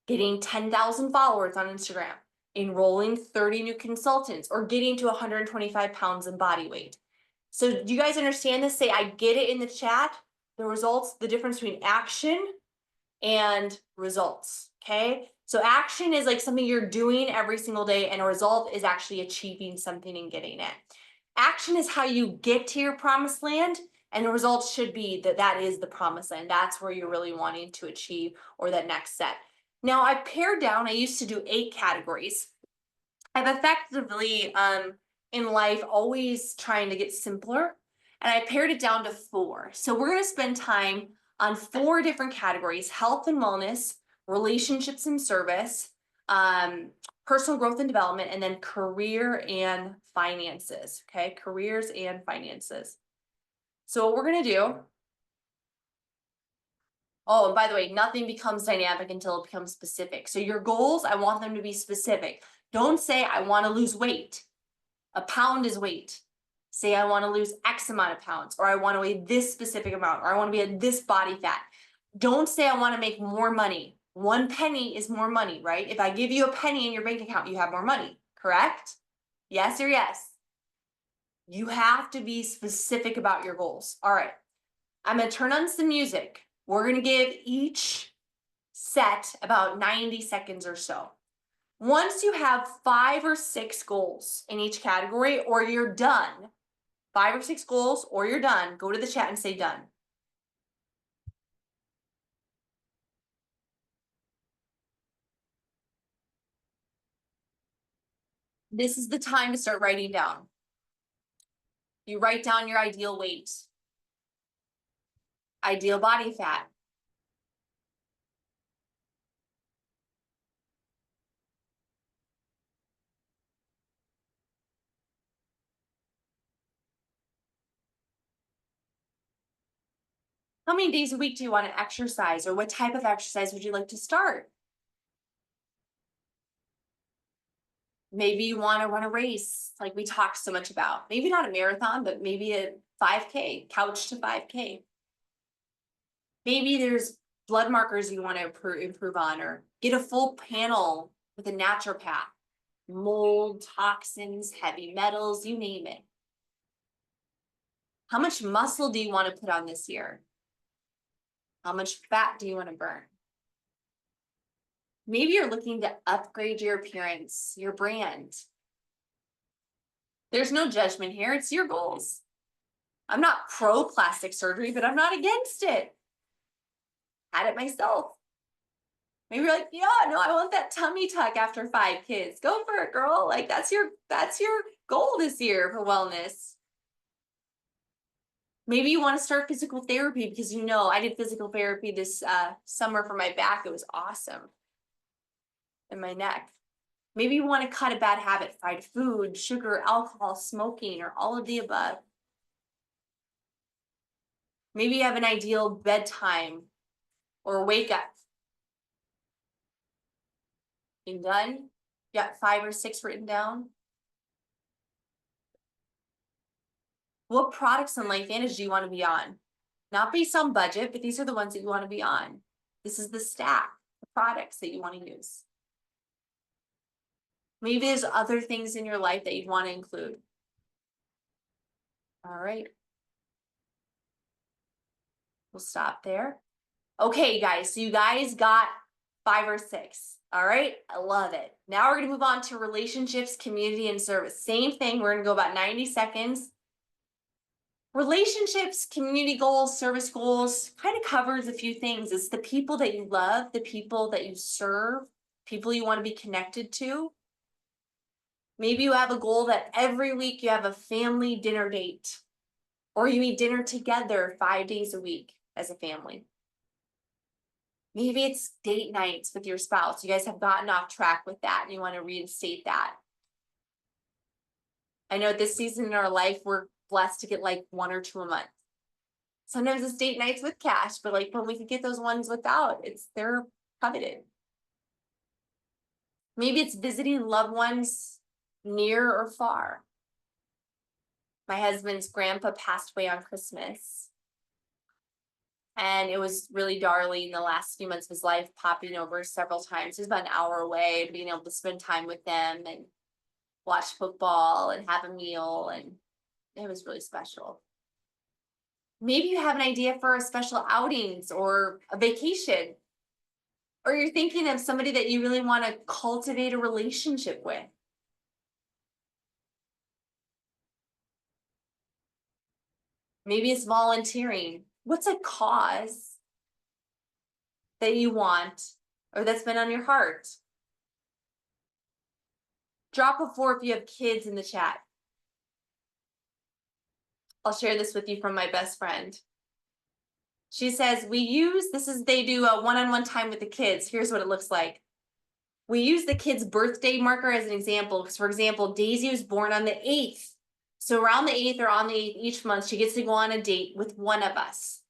getting 10,000 followers on Instagram, enrolling 30 new consultants, or getting to 125 pounds in body weight. So do you guys understand this? Say, I get it in the chat. The results, the difference between action and results, okay? So action is like something you're doing every single day, and a result is actually achieving something and getting it. Action is how you get to your promised land, and the results should be that that is the promised land. That's where you're really wanting to achieve, or that next set. Now I've pared down, I used to do 8 categories. I've effectively, in life, always trying to get simpler, and I pared it down to 4. So we're gonna spend time on 4 different categories: health and wellness, relationships and service, personal growth and development, and then career and finances, okay? Careers and finances. So what we're gonna do Oh, and by the way, nothing becomes dynamic until it becomes specific. So your goals, I want them to be specific. Don't say, I want to lose weight. A pound is weight. Say, I want to lose X amount of pounds, or I want to weigh this specific amount, or I want to be at this body fat. Don't say, I want to make more money. 1 penny is more money, right? If I give you a penny in your bank account, you have more money, correct? Yes or yes? You have to be specific about your goals. All right. I'm going to turn on some music. We're going to give each set about 90 seconds or so. Once you have 5 or 6 goals in each category, or you're done, 5 or 6 goals, or you're done, go to the chat and say done. This is the time to start writing down. You write down your ideal weight, ideal body fat, how many days a week do you want to exercise, or what type of exercise would you like to start? Maybe you want to run a race like we talked so much about. Maybe not a marathon, but maybe a 5K, couch to 5K. Maybe there's blood markers you want to improve on, or get a full panel with a naturopath. Mold, toxins, heavy metals, you name it. How much muscle do you want to put on this year? How much fat do you want to burn? Maybe you're looking to upgrade your appearance, your brand. There's no judgment here. It's your goals. I'm not pro plastic surgery, but I'm not against it. Had it myself. Maybe you're like, yeah, no, I want that tummy tuck after 5 kids. Go for it, girl. Like that's your goal this year for wellness. Maybe you want to start physical therapy because you know I did physical therapy this summer for my back. It was awesome. And my neck. Maybe you want to cut a bad habit, fried food, sugar, alcohol, smoking, or all of the above. Maybe you have an ideal bedtime or wake up. You done? You got 5 or 6 written down? What products in LifeVantage do you want to be on? Not based on budget, but these are the ones that you want to be on. This is the stack, the products that you want to use. Maybe there's other things in your life that you'd want to include. All right. We'll stop there. Okay, guys, so you guys got 5 or 6. All right, I love it. Now we're going to move on to relationships, community, and service. Same thing. We're going to go about 90 seconds. Relationships, community goals, service goals kind of covers a few things. It's the people that you love, the people that you serve, people you want to be connected to. Maybe you have a goal that every week you have a family dinner date, or you eat dinner together 5 days a week as a family. Maybe it's date nights with your spouse. You guys have gotten off track with that and you want to reinstate that. I know this season in our life, we're blessed to get like 1 or 2 a month. Sometimes it's date nights with cash, but like when we could get those ones without, they're coveted. Maybe it's visiting loved ones near or far. My husband's grandpa passed away on Christmas. And it was really darling the last few months of his life, popping over several times. He was about an hour away, being able to spend time with them and watch football and have a meal. And it was really special. Maybe you have an idea for a special outings or a vacation. Or you're thinking of somebody that you really want to cultivate a relationship with. Maybe it's volunteering. What's a cause that you want or that's been on your heart? Drop a 4 if you have kids in the chat. I'll share this with you from my best friend. She says, they do a one-on-one time with the kids. Here's what it looks like. We use the kid's birthday marker as an example. Because, for example, Daisy was born on the 8th. So around the 8th or on the 8th each month, she gets to go on a date with one of us.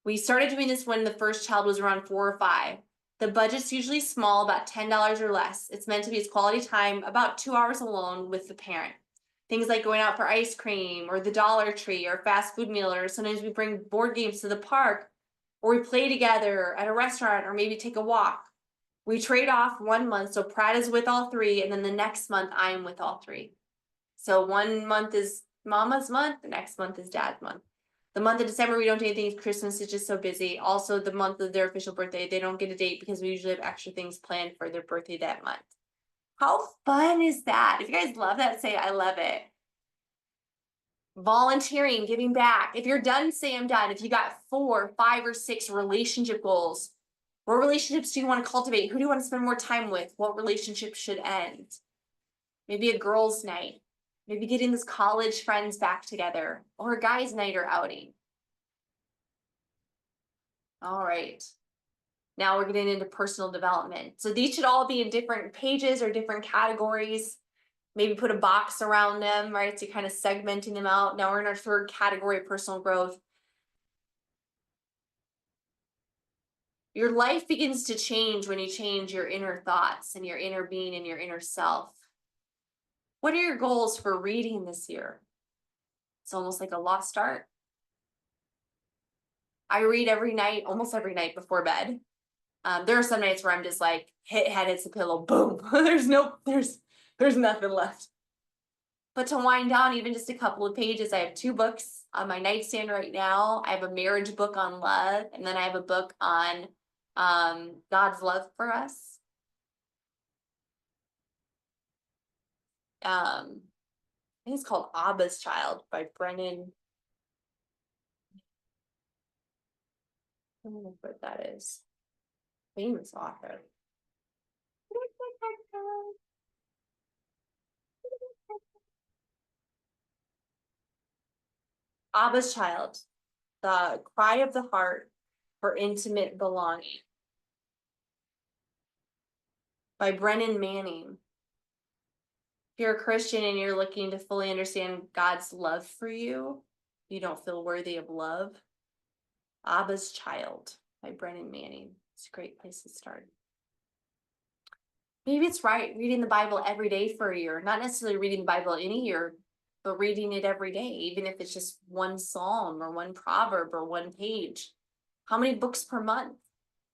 We started doing this when the first child was around 4 or 5. The budget's usually small, about $10 or less. It's meant to be as quality time, about 2 hours alone with the parent. Things like going out for ice cream or the Dollar Tree or fast food meal, or sometimes we bring board games to the park, or we play together at a restaurant, or maybe take a walk. We trade off 1 month, so Pratt is with all 3, and then the next month I am with all 3. So 1 month is Mama's month, the next month is Dad's month. The month of December, we don't do anything. Christmas is just so busy. Also, the month of their official birthday, they don't get a date because we usually have extra things planned for their birthday that month. How fun is that? If you guys love that, say I love it. Volunteering, giving back. If you're done, say I'm done. If you got 4, 5, or 6 relationship goals, what relationships do you want to cultivate? Who do you want to spend more time with? What relationships should end? Maybe a girls' night. Maybe getting those college friends back together, or a guys' night or outing. All right. Now we're getting into personal development. So these should all be in different pages or different categories. Maybe put a box around them, right? So kind of segmenting them out. Now we're in our third category of personal growth. Your life begins to change when you change your inner thoughts and your inner being and your inner self. What are your goals for reading this year? It's almost like a lost art. I read every night, almost every night before bed. There are some nights where I'm just like, head hits the pillow, boom. there's nothing left. But to wind down even just a couple of pages, I have 2 books on my nightstand right now. I have a marriage book on love, and then I have a book on God's love for us. I think it's called Abba's Child by Brennan. I don't know what that is. Famous author. Abba's Child, The Cry of the Heart for Intimate Belonging by Brennan Manning. If you're a Christian and you're looking to fully understand God's love for you, you don't feel worthy of love, Abba's Child by Brennan Manning. It's a great place to start. Maybe it's right reading the Bible every day for a year, not necessarily reading the Bible in a year, but reading it every day, even if it's just one psalm or one proverb or one page. How many books per month?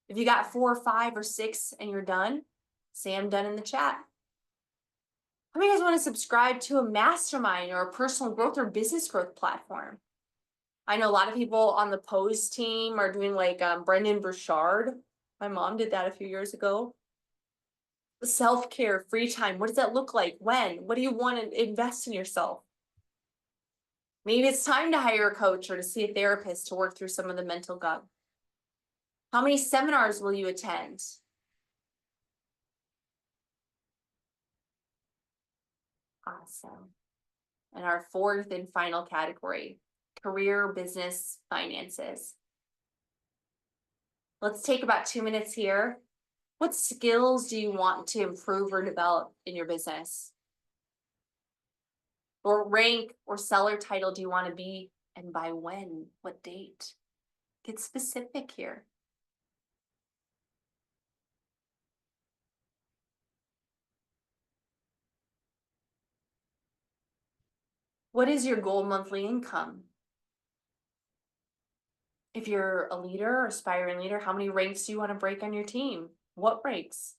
If you got 4 or 5 or 6 and you're done, say I'm done in the chat. How many of you guys want to subscribe to a mastermind or a personal growth or business growth platform? I know a lot of people on the Pose team are doing like Brendan Burchard. My mom did that a few years ago. Self-care, free time. What does that look like? When? What do you want to invest in yourself? Maybe it's time to hire a coach or to see a therapist to work through some of the mental gunk. How many seminars will you attend? Awesome. And our 4th and final category, career, business, finances. Let's take about 2 minutes here. What skills do you want to improve or develop in your business? Or rank or seller title do you want to be, and by when? What date? Get specific here. What is your goal monthly income? If you're a leader, aspiring leader, how many ranks do you want to break on your team? What ranks?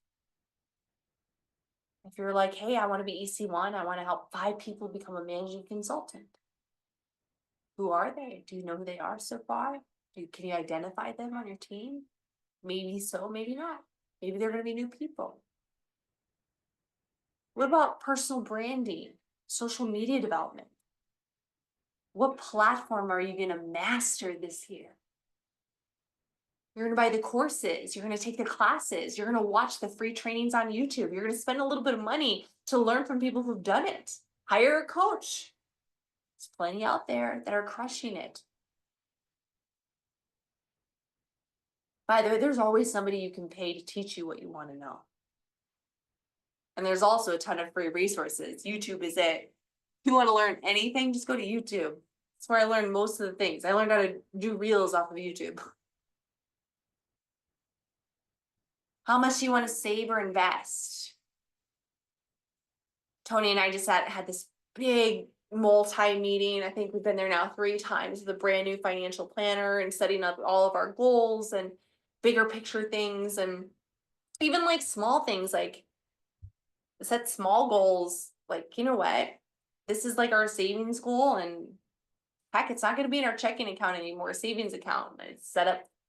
If you're like, hey, I want to be EC1, I want to help 5 people become a managing consultant. Who are they? Do you know who they are so far? Can you identify them on your team? Maybe so, maybe not. Maybe they're going to be new people. What about personal branding, social media development? What platform are you going to master this year? You're going to buy the courses. You're going to take the classes. You're going to watch the free trainings on YouTube. You're going to spend a little bit of money to learn from people who've done it. Hire a coach. There's plenty out there that are crushing it. By the way, there's always somebody you can pay to teach you what you want to know. And there's also a ton of free resources. YouTube is it. If you want to learn anything, just go to YouTube. That's where I learned most of the things. I learned how to do reels off of YouTube. How much do you want to save or invest? Tony and I just had this big multi-meeting. I think we've been there now 3 times with a brand new financial planner and setting up all of our goals and bigger picture things, and even like small things, like set small goals. Like, you know what? This is like our savings goal, and heck, it's not going to be in our checking account anymore, savings account. It's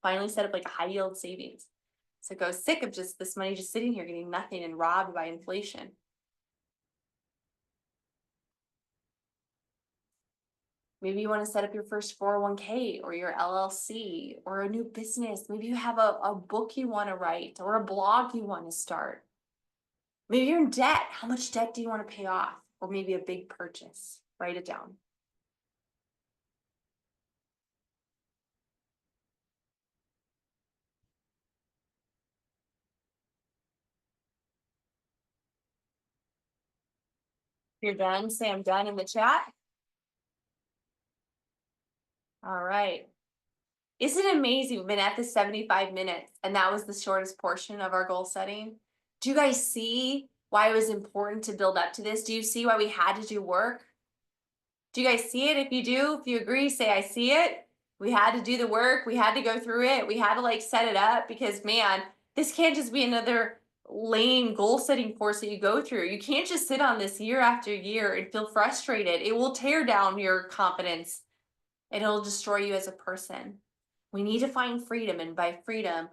finally set up like a high yield savings. So I go sick of just this money just sitting here getting nothing and robbed by inflation. Maybe you want to set up your first 401k or your LLC or a new business. Maybe you have a book you want to write or a blog you want to start. Maybe you're in debt. How much debt do you want to pay off? Or maybe a big purchase. Write it down. If you're done, say I'm done in the chat. All right. Isn't it amazing? We've been at this 75 minutes, and that was the shortest portion of our goal setting. Do you guys see why it was important to build up to this? Do you see why we had to do work? Do you guys see it? If you do, if you agree, say I see it. We had to do the work. We had to go through it. We had to like set it up, because man, this can't just be another lame goal setting course that you go through. You can't just sit on this year after year and feel frustrated. It will tear down your confidence and it'll destroy you as a person. We need to find freedom, and by freedom,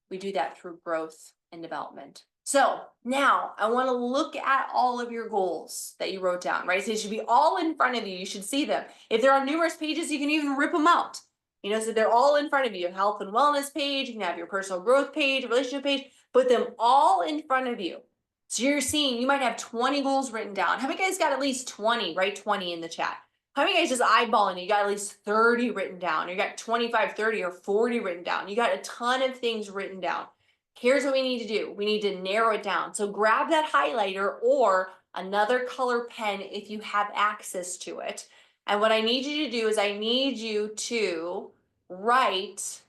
we do that through growth and development. So now I want to look at all of your goals that you wrote down, right? So they should be all in front of you. You should see them. If they're on numerous pages, you can even rip them out. You know, so they're all in front of you. You have health and wellness page, you can have your personal growth page, relationship page, put them all in front of you. So you're seeing, you might have 20 goals written down. How many guys got at least 20? Write 20 in the chat. How many guys just eyeballing it? You got at least 30 written down. You got 25, 30, or 40 written down. You got a ton of things written down. Here's what we need to do. We need to narrow it down. So grab that highlighter or another color pen if you have access to it. And what I need you to do is I need you to write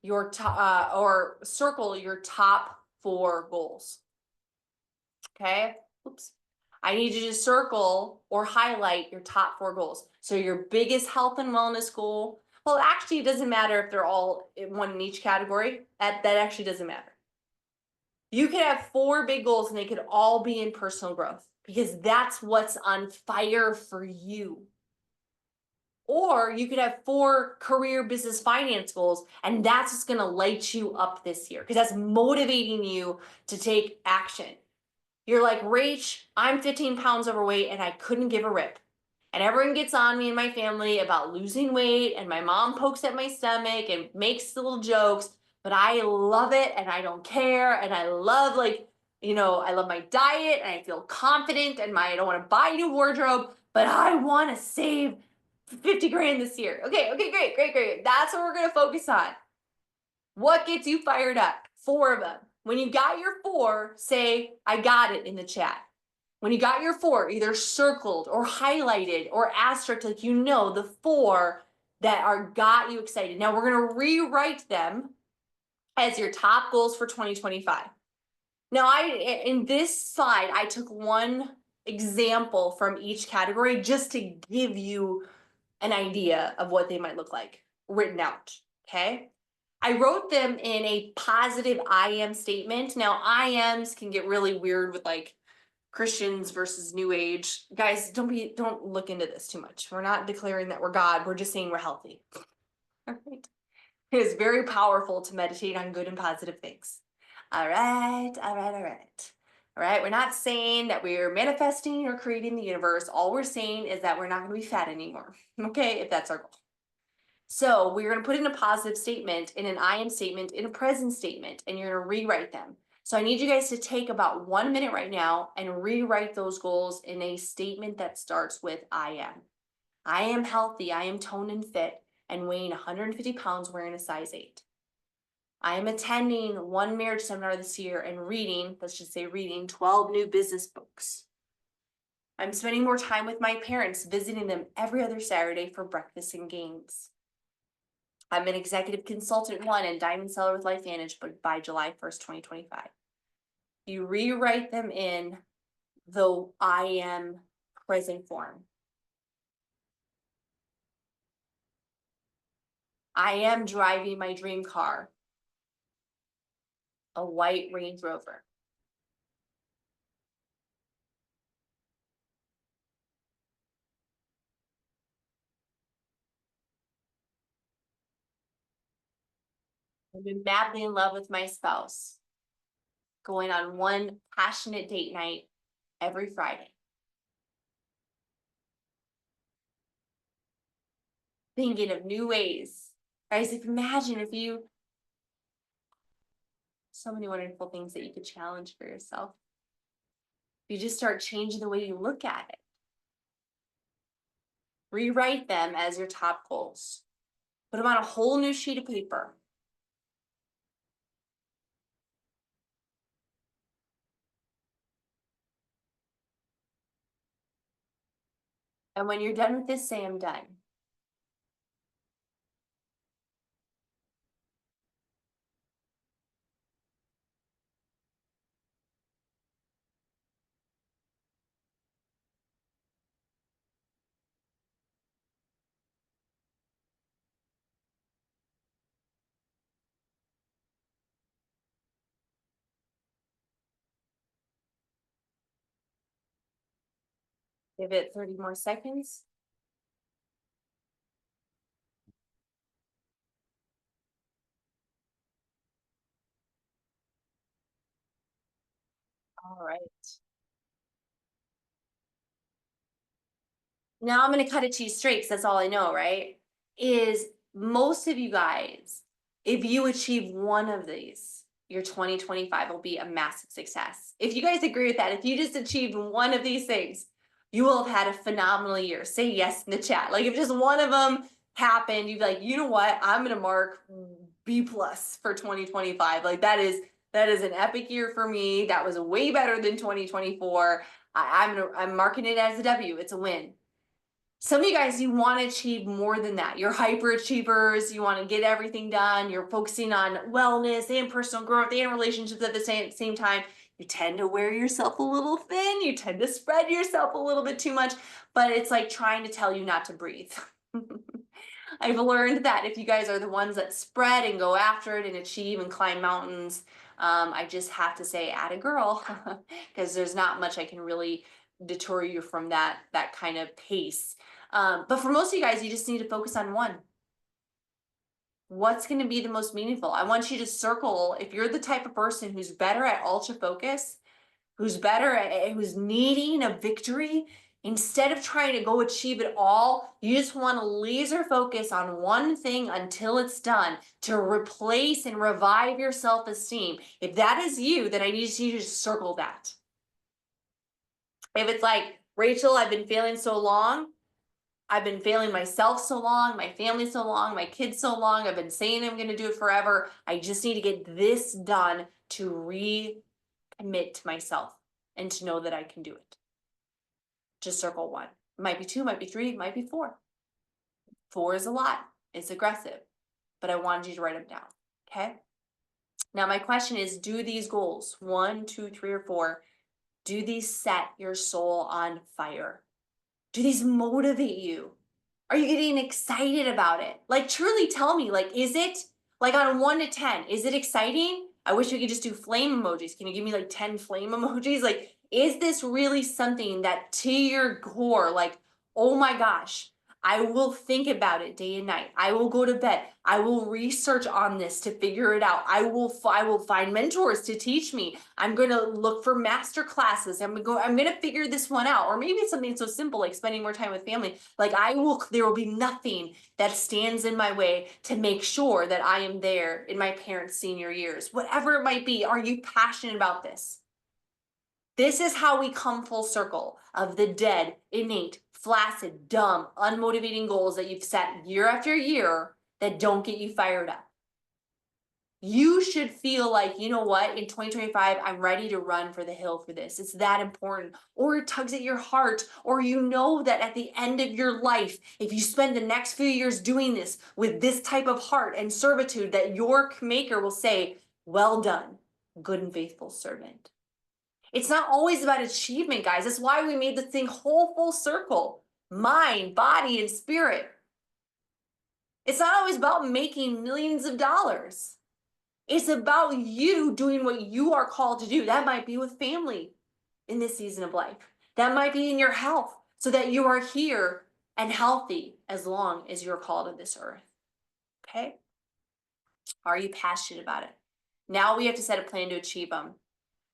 your top or circle your top 4 goals. Okay? Oops. I need you to circle or highlight your top 4 goals. So your biggest health and wellness goal. Well, actually, it doesn't matter if they're all one in each category. That actually doesn't matter. You could have 4 big goals and they could all be in personal growth, because that's what's on fire for you. Or you could have 4 career, business, finance goals, and that's what's going to light you up this year, because that's motivating you to take action. You're like, Rach, I'm 15 pounds overweight and I couldn't give a rip. And everyone gets on me and my family about losing weight, and my mom pokes at my stomach and makes little jokes, but I love it and I don't care. And I love, like, you know, I love my diet and I feel confident, and I don't want to buy a new wardrobe, but I want to save 50 grand this year. Okay, great. That's what we're going to focus on. What gets you fired up? 4 of them. When you got your 4, say, I got it in the chat. When you got your 4, either circled or highlighted or asterisk, like, you know, the 4 that are got you excited. Now we're going to rewrite them as your top goals for 2025. Now, in this slide, I took one example from each category just to give you an idea of what they might look like written out, okay? I wrote them in a positive I am statement. Now, I ams can get really weird with like Christians versus New Age. Guys, don't look into this too much. We're not declaring that we're God. We're just saying we're healthy. All right. It is very powerful to meditate on good and positive things. All right. All right. We're not saying that we're manifesting or creating the universe. All we're saying is that we're not going to be fat anymore. Okay, if that's our goal. So we're going to put in a positive statement, in an I am statement, in a present statement, and you're going to rewrite them. So I need you guys to take about 1 minute right now and rewrite those goals in a statement that starts with I am. I am healthy, I am toned and fit, and weighing 150 pounds, wearing a size 8. I am attending 1 marriage seminar this year and reading, let's just say reading, 12 new business books. I'm spending more time with my parents, visiting them every other Saturday for breakfast and games. I'm an executive consultant one and diamond seller with LifeVantage, but by July 1st, 2025. You rewrite them in the I am present form. I am driving my dream car, a white Range Rover. I've been madly in love with my spouse, going on one passionate date night every Friday. Thinking of new ways. Guys, imagine if you, so many wonderful things that you could challenge for yourself. You just start changing the way you look at it. Rewrite them as your top goals. Put them on a whole new sheet of paper. And when you're done with this, say I'm done. Give it 30 more seconds. All right. Now I'm gonna cut it to you straight because that's all I know, right? Is most of you guys, if you achieve one of these, your 2025 will be a massive success. If you guys agree with that, if you just achieved one of these things, you will have had a phenomenal year. Say yes in the chat. Like if just one of them happened, you'd be like, you know what? I'm gonna mark B plus for 2025. Like that is an epic year for me. That was way better than 2024. I'm marking it as a W. It's a win. Some of you guys, you want to achieve more than that. You're hyperachievers. You want to get everything done. You're focusing on wellness and personal growth and relationships at the same time. You tend to wear yourself a little thin. You tend to spread yourself a little bit too much, but it's like trying to tell you not to breathe. I've learned that if you guys are the ones that spread and go after it and achieve and climb mountains, I just have to say, atta girl, because there's not much I can really deter you from that kind of pace. But for most of you guys, you just need to focus on one. What's going to be the most meaningful? I want you to circle, if you're the type of person who's better at ultra focus, who's better at, who's needing a victory, instead of trying to go achieve it all, you just want to laser focus on one thing until it's done to replace and revive your self-esteem. If that is you, then I need you to circle that. If it's like, Rachel, I've been failing so long, I've been failing myself so long, my family so long, my kids so long, I've been saying I'm going to do it forever. I just need to get this done to recommit to myself and to know that I can do it. Just circle one. It might be two, might be three, might be four. Four is a lot. It's aggressive, but I wanted you to write them down. Okay. Now my question is, do these goals, 1, 2, 3, or 4, do these set your soul on fire? Do these motivate you? Are you getting excited about it? Like, truly tell me, like, is it like on 1 to 10? Is it exciting? I wish we could just do flame emojis. Can you give me like 10 flame emojis? Like, is this really something that to your core, like, oh my gosh, I will think about it day and night. I will go to bed. I will research on this to figure it out. I will find mentors to teach me. I'm going to look for master classes. I'm going to figure this one out. Or maybe it's something so simple like spending more time with family. Like there will be nothing that stands in my way to make sure that I am there in my parents' senior years. Whatever it might be, are you passionate about this? This is how we come full circle of the dead, innate, flaccid, dumb, unmotivating goals that you've set year after year that don't get you fired up. You should feel like, you know what, in 2025, I'm ready to run for the hill for this. It's that important. Or it tugs at your heart, or you know that at the end of your life, if you spend the next few years doing this with this type of heart and servitude, that your maker will say, well done, good and faithful servant. It's not always about achievement, guys. That's why we made the thing whole full circle, mind, body, and spirit. It's not always about making millions of dollars. It's about you doing what you are called to do. That might be with family in this season of life. That might be in your health, so that you are here and healthy as long as you're called to this earth. Okay? Are you passionate about it? Now we have to set a plan to achieve them.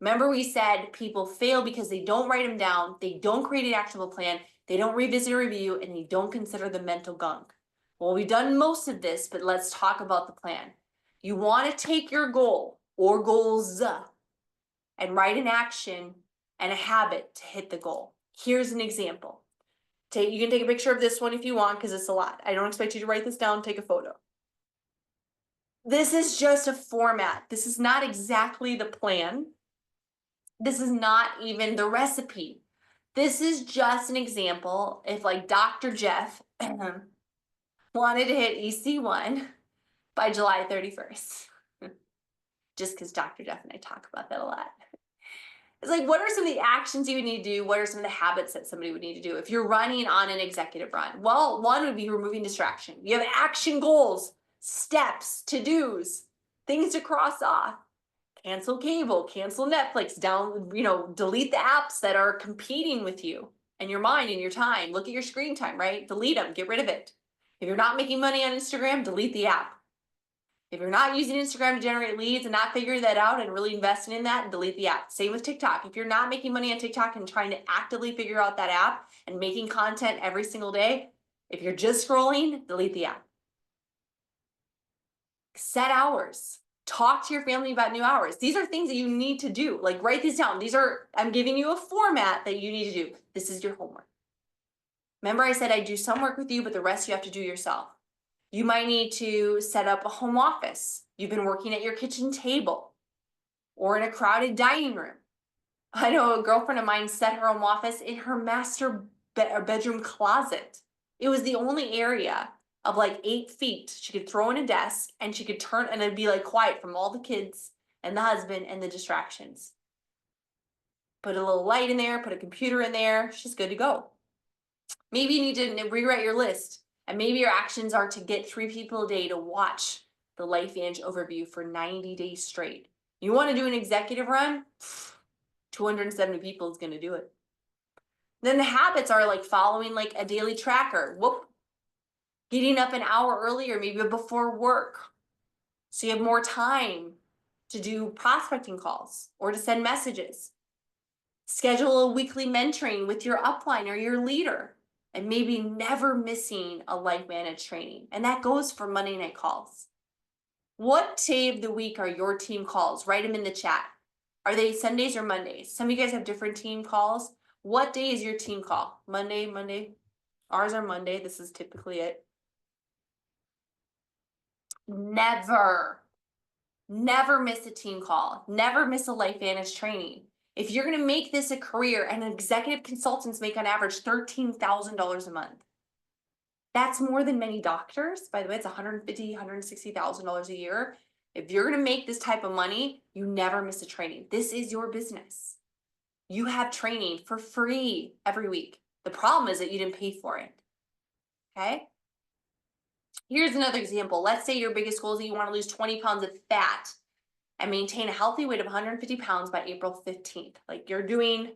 Remember, we said people fail because they don't write them down, they don't create an actionable plan, they don't revisit or review, and they don't consider the mental gunk. Well, we've done most of this, but let's talk about the plan. You want to take your goal or goals and write an action and a habit to hit the goal. Here's an example. You can take a picture of this one if you want, because it's a lot. I don't expect you to write this down, take a photo. This is just a format. This is not exactly the plan. This is not even the recipe. This is just an example. If like Dr. Jeff wanted to hit EC1 by July 31st, just because Dr. Jeff and I talk about that a lot. It's like, what are some of the actions you would need to do? What are some of the habits that somebody would need to do if you're running on an executive run? Well, one would be removing distraction. You have action goals, steps, to-dos, things to cross off. Cancel cable, cancel Netflix, delete the apps that are competing with you and your mind and your time. Look at your screen time, right? Delete them, get rid of it. If you're not making money on Instagram, delete the app. If you're not using Instagram to generate leads and not figuring that out and really investing in that, delete the app. Same with TikTok. If you're not making money on TikTok and trying to actively figure out that app and making content every single day, if you're just scrolling, delete the app. Set hours. Talk to your family about new hours. These are things that you need to do. Like, write these down. I'm giving you a format that you need to do. This is your homework. Remember, I said I do some work with you, but the rest you have to do yourself. You might need to set up a home office. You've been working at your kitchen table or in a crowded dining room. I know a girlfriend of mine set her home office in her master bedroom closet. It was the only area of like 8 feet she could throw in a desk, and she could turn, and it'd be like quiet from all the kids and the husband and the distractions. Put a little light in there, put a computer in there, she's good to go. Maybe you need to rewrite your list, and maybe your actions are to get 3 people a day to watch the LifeVantage overview for 90 days straight. You want to do an executive run? 270 people is going to do it. Then the habits are like following like a daily tracker. Getting up an hour earlier, maybe before work, so you have more time to do prospecting calls or to send messages. Schedule a weekly mentoring with your upline or your leader, and maybe never missing a LifeVantage training. And that goes for Monday night calls. What day of the week are your team calls? Write them in the chat. Are they Sundays or Mondays? Some of you guys have different team calls. What day is your team call? Monday. Ours are Monday. This is typically it. Never miss a team call. Never miss a LifeVantage training. If you're going to make this a career, and executive consultants make on average $13,000 a month. That's more than many doctors. By the way, it's $150,000, $160,000 a year. If you're going to make this type of money, you never miss a training. This is your business. You have training for free every week. The problem is that you didn't pay for it. Okay? Here's another example. Let's say your biggest goal is that you want to lose 20 pounds of fat and maintain a healthy weight of 150 pounds by April 15th. Like, you're doing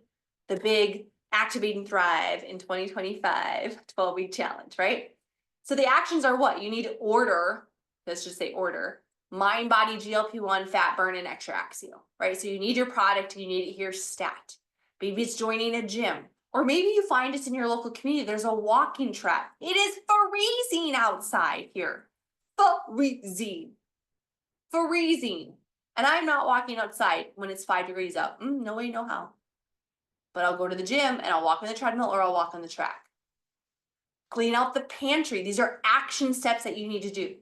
the big Activate and Thrive in 2025 12-week challenge, right? So the actions are what? You need to order, let's just say order, Mind Body GLP-1, fat burn, and extra axial, right? So you need your product, and you need it here stat. Maybe it's joining a gym. Or maybe you find it's in your local community. There's a walking track. It is freezing outside here. Freezing. And I'm not walking outside when it's 5 degrees out. No way, no how. But I'll go to the gym and I'll walk on the treadmill or I'll walk on the track. Clean out the pantry. These are action steps that you need to do.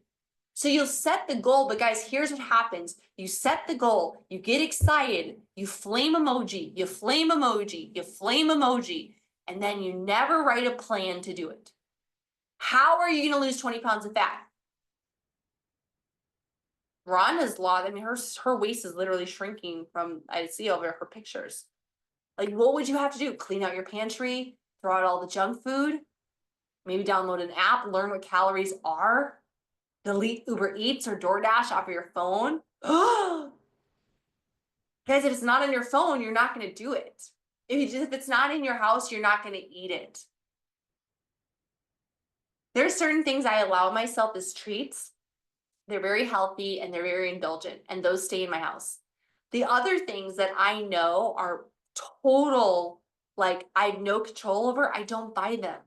So you'll set the goal, but guys, here's what happens. You set the goal, you get excited, you flame emoji, you flame emoji, you flame emoji, and then you never write a plan to do it. How are you going to lose 20 pounds of fat? Rhonda's lot, I mean, her waist is literally shrinking from, I see over her pictures. Like, what would you have to do? Clean out your pantry, throw out all the junk food, maybe download an app, learn what calories are, delete Uber Eats or DoorDash off of your phone. Guys, if it's not on your phone, you're not going to do it. If it's not in your house, you're not going to eat it. There's certain things I allow myself as treats. They're very healthy and they're very indulgent, and those stay in my house. The other things that I know are total, like I have no control over, I don't buy them.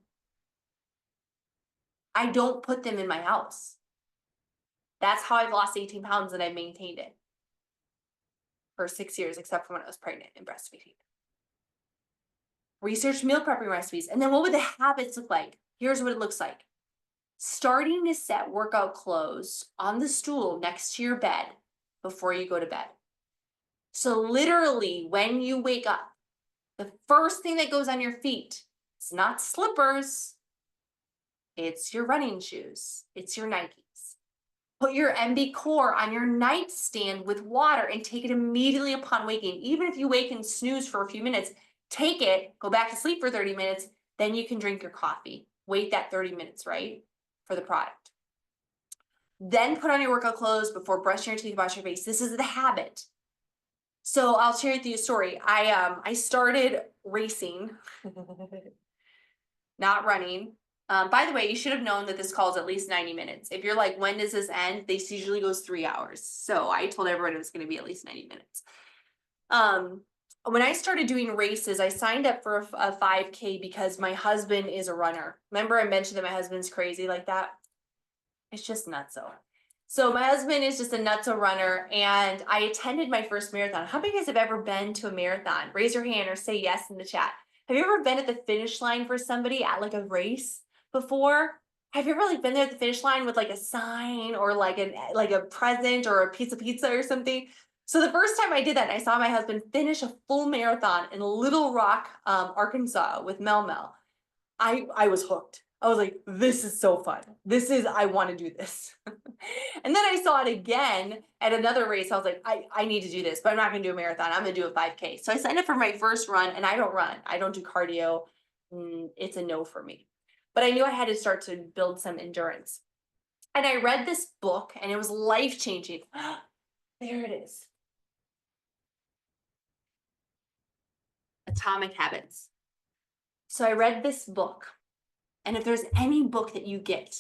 I don't put them in my house. That's how I've lost 18 pounds and I've maintained it for 6 years, except for when I was pregnant and breastfeeding. Research meal prepping recipes. And then what would the habits look like? Here's what it looks like. Starting to set workout clothes on the stool next to your bed before you go to bed. So literally when you wake up, the first thing that goes on your feet is not slippers, it's your running shoes, it's your Nikes. Put your MB Core on your nightstand with water and take it immediately upon waking. Even if you wake and snooze for a few minutes, take it, go back to sleep for 30 minutes, then you can drink your coffee. Wait that 30 minutes, right, for the product. Then put on your workout clothes before brushing your teeth, wash your face. This is the habit. So I'll share with you a story. I started racing, not running. By the way, you should have known that this call is at least 90 minutes. If you're like, when does this end? This usually goes 3 hours. So I told everyone it was going to be at least 90 minutes. When I started doing races, I signed up for a 5K because my husband is a runner. Remember I mentioned that my husband's crazy like that? It's just nutso. So my husband is just a nutso runner, and I attended my first marathon. How many of you guys have ever been to a marathon? Raise your hand or say yes in the chat. Have you ever been at the finish line for somebody at like a race before? Have you ever like been there at the finish line with like a sign or like a present or a piece of pizza or something? So the first time I did that, I saw my husband finish a full marathon in Little Rock, Arkansas with Mel. I was hooked. I was like, this is so fun. I want to do this. And then I saw it again at another race. I was like, I need to do this, but I'm not going to do a marathon. I'm going to do a 5K. So I signed up for my first run, and I don't run. I don't do cardio. It's a no for me. But I knew I had to start to build some endurance. And I read this book, and it was life-changing. There it is. Atomic Habits. So I read this book. And if there's any book that you get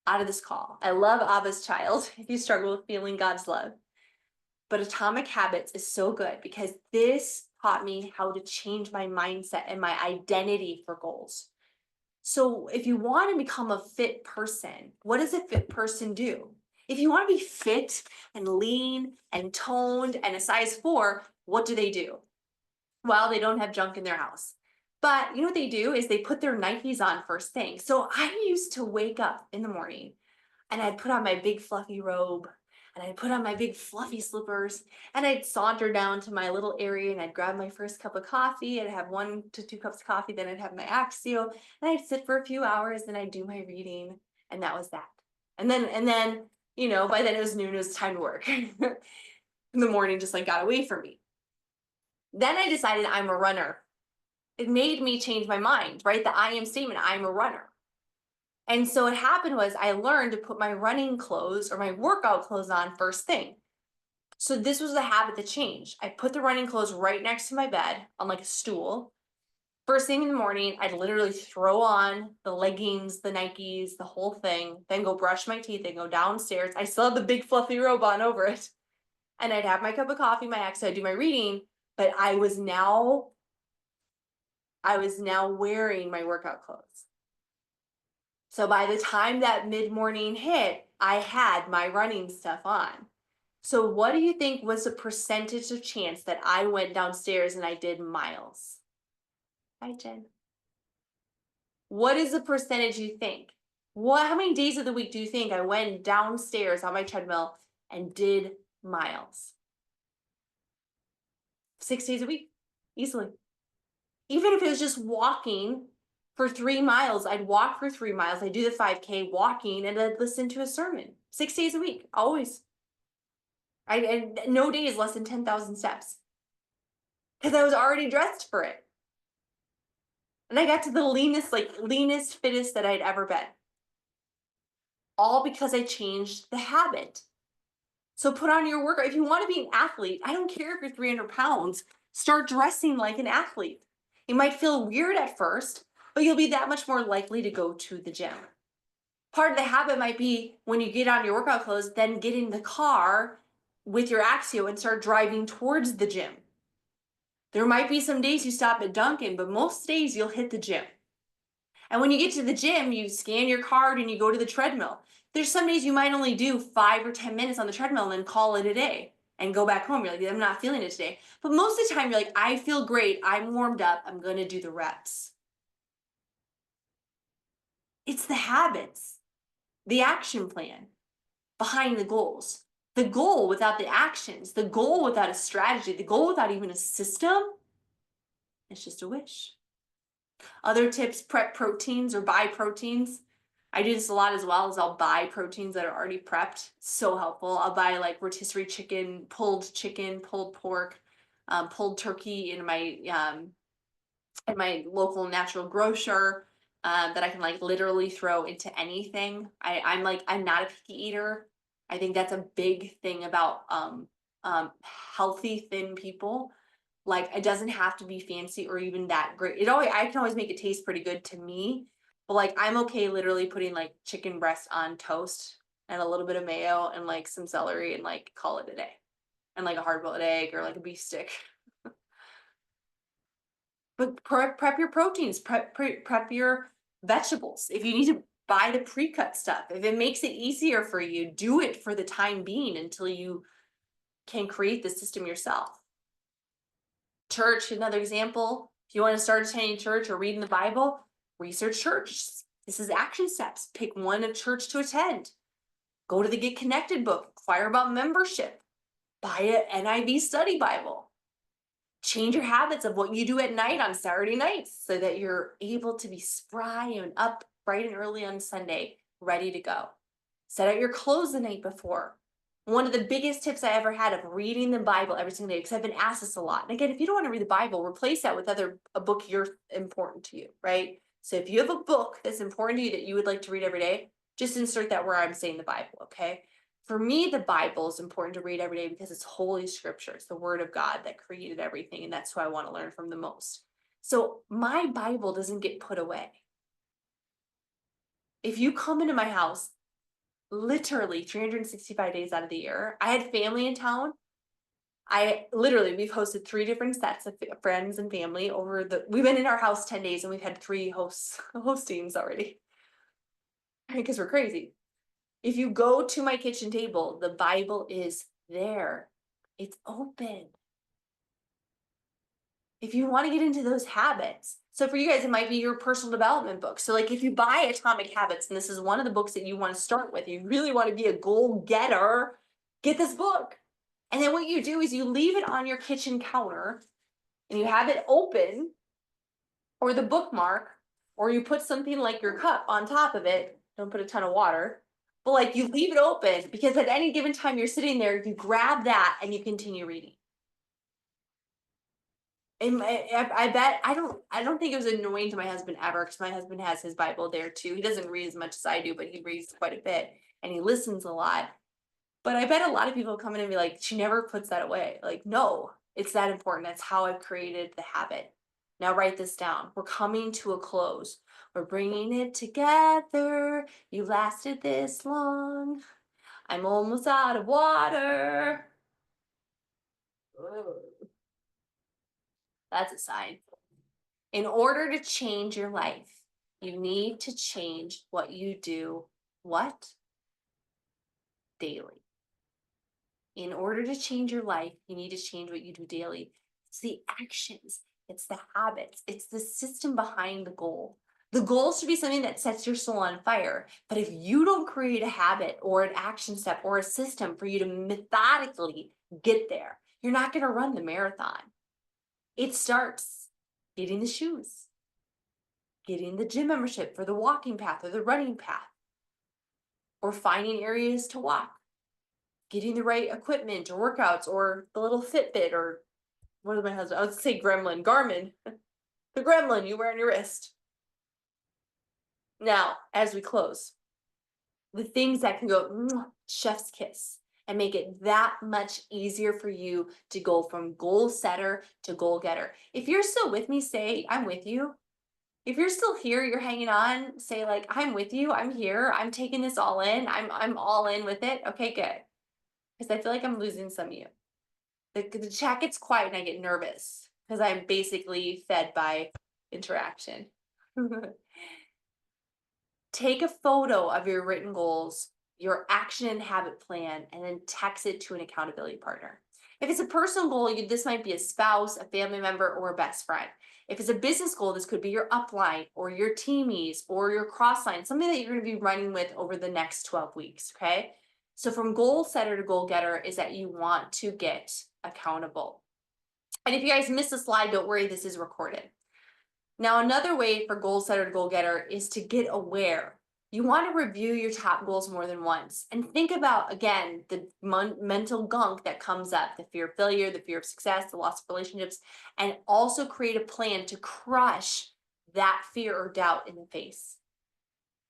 out of this call, I love Abba's Child if you struggle with feeling God's love. But Atomic Habits is so good because this taught me how to change my mindset and my identity for goals. So if you want to become a fit person, what does a fit person do? If you want to be fit and lean and toned and a size 4, what do? Well, they don't have junk in their house. But you know what they do is they put their Nikes on first thing. So I used to wake up in the morning and I'd put on my big fluffy robe and I'd put on my big fluffy slippers and I'd saunter down to my little area and I'd grab my first cup of coffee. I'd have 1 to 2 cups of coffee. Then I'd have my Axio and I'd sit for a few hours and I'd do my reading. And that was that. And then, you know, by then it was noon, it was time to work. The morning just like got away from me. Then I decided I'm a runner. It made me change my mind, right? The I am statement, I'm a runner. And so what happened was I learned to put my running clothes or my workout clothes on first thing. So this was the habit that changed. I put the running clothes right next to my bed on like a stool. First thing in the morning, I'd literally throw on the leggings, the Nikes, the whole thing, then go brush my teeth and go downstairs. I still have the big fluffy robe on over it. And I'd have my cup of coffee, my I'd do my reading, but I was now wearing my workout clothes. So by the time that mid-morning hit, I had my running stuff on. So what do you think was the percentage of chance that I went downstairs and I did miles? Hi, Jen. What is the percentage you think? How many days of the week do you think I went downstairs on my treadmill and did miles? 6 days a week, easily. Even if it was just walking for 3 miles, I'd walk for 3 miles. I'd do the 5K walking and I'd listen to a sermon 6 days a week, always. And no day is less than 10,000 steps because I was already dressed for it. And I got to the leanest, fittest that I'd ever been. All because I changed the habit. So put on your workout. If you want to be an athlete, I don't care if you're 300 pounds, start dressing like an athlete. It might feel weird at first, but you'll be that much more likely to go to the gym. Part of the habit might be when you get on your workout clothes, then get in the car with your Axio and start driving towards the gym. There might be some days you stop at Dunkin', but most days you'll hit the gym. And when you get to the gym, you scan your card and you go to the treadmill. There's some days you might only do 5 or 10 minutes on the treadmill and then call it a day and go back home. You're like, I'm not feeling it today. But most of the time, you're like, I feel great. I'm warmed up. I'm going to do the reps. It's the habits, the action plan behind the goals. The goal without the actions, the goal without a strategy, the goal without even a system, it's just a wish. Other tips, prep proteins or buy proteins. I do this a lot as well, as I'll buy proteins that are already prepped. So helpful. I'll buy like rotisserie chicken, pulled pork, pulled turkey in my local natural grocer, that I can like literally throw into anything. I'm not a picky eater. I think that's a big thing about healthy thin people. Like it doesn't have to be fancy or even that great. I can always make it taste pretty good to me. But like I'm okay literally putting like chicken breast on toast and a little bit of mayo and like some celery and like call it a day. And like a hard boiled egg or like a beef stick. But prep your proteins, prep your vegetables. If you need to buy the pre-cut stuff, if it makes it easier for you, do it for the time being until you can create the system yourself. Church, another example. If you want to start attending church or reading the Bible, research church. This is action steps. Pick one of church to attend. Go to the Get Connected book. Inquire about membership. Buy an NIV study Bible. Change your habits of what you do at night on Saturday nights so that you're able to be spry and up bright and early on Sunday, ready to go. Set out your clothes the night before. One of the biggest tips I ever had of reading the Bible every single day, because I've been asked this a lot. And again, if you don't want to read the Bible, replace that with a book you're important to you, right? So if you have a book that's important to you that you would like to read every day, just insert that where I'm saying the Bible, okay? For me, the Bible is important to read every day because it's holy scripture. It's the word of God that created everything, and that's who I want to learn from the most. So my Bible doesn't get put away. If you come into my house, literally 365 days out of the year, I had family in town. We've hosted 3 different sets of friends and family we've been in our house 10 days and we've had 3 hostings already because we're crazy. If you go to my kitchen table, the Bible is there. It's open. If you want to get into those habits. So for you guys, it might be your personal development book. So like if you buy Atomic Habits, and this is one of the books that you want to start with, you really want to be a goal getter, get this book. And then what you do is you leave it on your kitchen counter and you have it open, or the bookmark, or you put something like your cup on top of it. Don't put a ton of water. But like you leave it open because at any given time you're sitting there, you grab that and you continue reading. And I bet I don't think it was annoying to my husband ever because my husband has his Bible there too. He doesn't read as much as I do, but he reads quite a bit and he listens a lot. But I bet a lot of people come in and be like, she never puts that away. Like, no, it's that important. That's how I've created the habit. Now write this down. We're coming to a close. We're bringing it together. You lasted this long. I'm almost out of water. Ugh. That's a sign. In order to change your life, you need to change what you do, what? Daily. In order to change your life, you need to change what you do daily. It's the actions, it's the habits, it's the system behind the goal. The goal should be something that sets your soul on fire. But if you don't create a habit or an action step or a system for you to methodically get there, you're not going to run the marathon. It starts getting the shoes, getting the gym membership for the walking path or the running path, or finding areas to walk, getting the right equipment or workouts or the little Fitbit or what is my husband? I would say Gremlin, Garmin, the Gremlin you wear on your wrist. Now, as we close, the things that can go chef's kiss and make it that much easier for you to go from goal setter to goal getter. If you're still with me, say, I'm with you. If you're still here, you're hanging on, say like, I'm with you, I'm here, I'm taking this all in, I'm all in with it. Okay, good. Because I feel like I'm losing some of you. The chat gets quiet and I get nervous because I'm basically fed by interaction. Take a photo of your written goals, your action and habit plan, and then text it to an accountability partner. If it's a personal goal, this might be a spouse, a family member, or a best friend. If it's a business goal, this could be your upline or your teamies or your crossline, something that you're going to be running with over the next 12 weeks, okay? So from goal setter to goal getter is that you want to get accountable. And if you guys miss a slide, don't worry, this is recorded. Now, another way for goal setter to goal getter is to get aware. You want to review your top goals more than once and think about, again, the mental gunk that comes up, the fear of failure, the fear of success, the loss of relationships, and also create a plan to crush that fear or doubt in the face.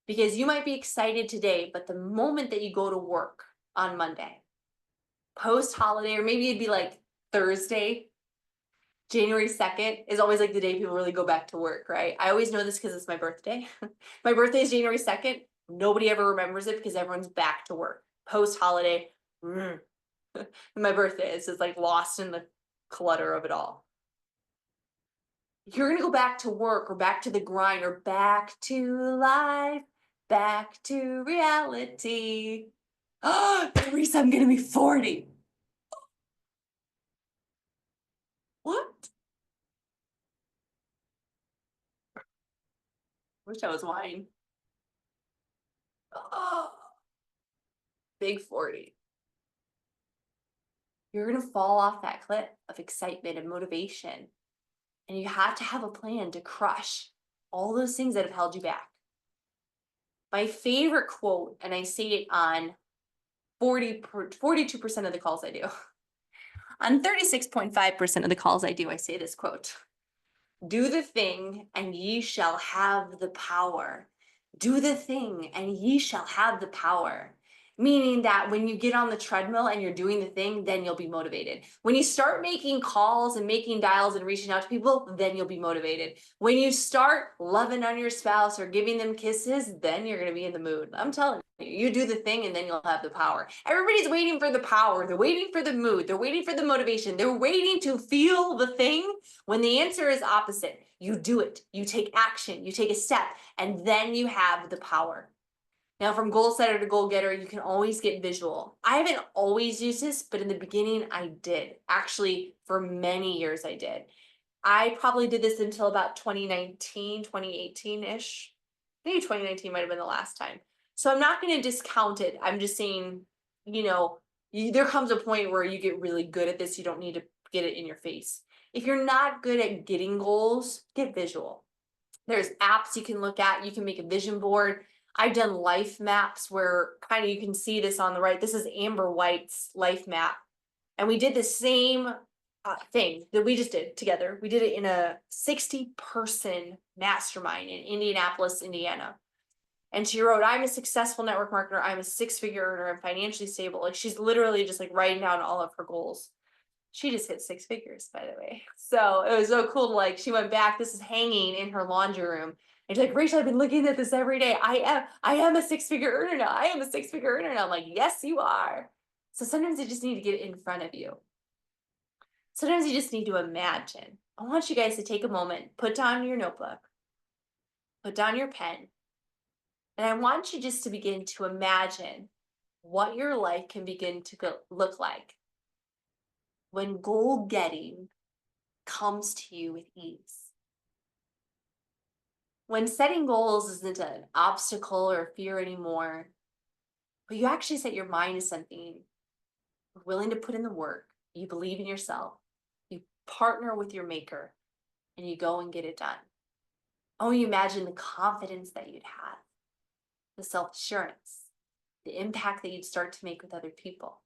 Because you might be excited today, but the moment that you go to work on Monday, post-holiday, or maybe it'd be like Thursday, January 2nd is always like the day people really go back to work, right? I always know this because it's my birthday. My birthday is January 2nd. Nobody ever remembers it because everyone's back to work. Post-holiday, my birthday is just like lost in the clutter of it all. You're going to go back to work or back to the grind or back to life, back to reality. Oh, Teresa, I'm going to be 40. What? Wish I was wine. Oh, big 40. You're going to fall off that cliff of excitement and motivation. And you have to have a plan to crush all those things that have held you back. My favorite quote, and I say it on 42% of the calls I do. On 36.5% of the calls I do, I say this quote: do the thing and ye shall have the power. Do the thing and ye shall have the power. Meaning that when you get on the treadmill and you're doing the thing, then you'll be motivated. When you start making calls and making dials and reaching out to people, then you'll be motivated. When you start loving on your spouse or giving them kisses, then you're going to be in the mood. I'm telling you, you do the thing and then you'll have the power. Everybody's waiting for the power. They're waiting for the mood. They're waiting for the motivation. They're waiting to feel the thing when the answer is opposite. You do it. You take action. You take a step, and then you have the power. Now, from goal setter to goal getter, you can always get visual. I haven't always used this, but in the beginning I did. Actually, for many years I did. I probably did this until about 2019, 2018-ish. Maybe 2019 might have been the last time. So I'm not going to discount it. I'm just saying, there comes a point where you get really good at this. You don't need to get it in your face. If you're not good at getting goals, get visual. There's apps you can look at. You can make a vision board. I've done life maps where kind of you can see this on the right. This is Amber White's life map. And we did the same thing that we just did together. We did it in a 60-person mastermind in Indianapolis, Indiana. And she wrote, I'm a successful network marketer. I'm a 6-figure earner. I'm financially stable. Like, she's literally just like writing down all of her goals. She just hit 6 figures, by the way. So it was so cool. Like, she went back. This is hanging in her laundry room. And she's like, Rachel, I've been looking at this every day. I am a 6-figure earner now. I am a 6-figure earner now. I'm like, yes, you are. So sometimes you just need to get it in front of you. Sometimes you just need to imagine. I want you guys to take a moment, put down your notebook, put down your pen, and I want you just to begin to imagine what your life can begin to look like when goal getting comes to you with ease. When setting goals isn't an obstacle or fear anymore, but you actually set your mind to something, you're willing to put in the work, you believe in yourself, you partner with your maker, and you go and get it done. Oh, you imagine the confidence that you'd have, the self assurance, the impact that you'd start to make with other people.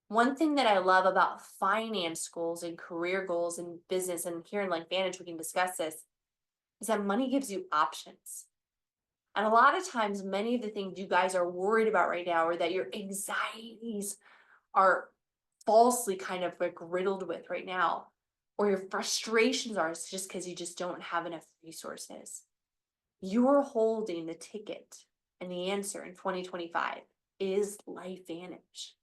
One thing that I love about finance goals and career goals and business, and here in Life Vantage, we can discuss this, is that money gives you options. And a lot of times, many of the things you guys are worried about right now, or that your anxieties are falsely kind of like riddled with right now, or your frustrations are, it's just because you just don't have enough resources. You're holding the ticket, and the answer in 2025 is Life Vantage.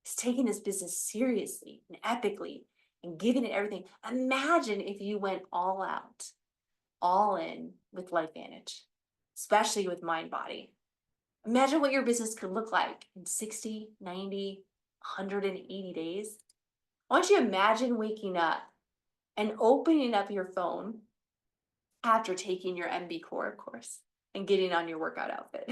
It's taking this business seriously and epically and giving it everything. Imagine if you went all out, all in with Life Vantage, especially with mind body. Imagine what your business could look like in 60, 90, 180 days. I want you to imagine waking up and opening up your phone after taking your MB Core course and getting on your workout outfit.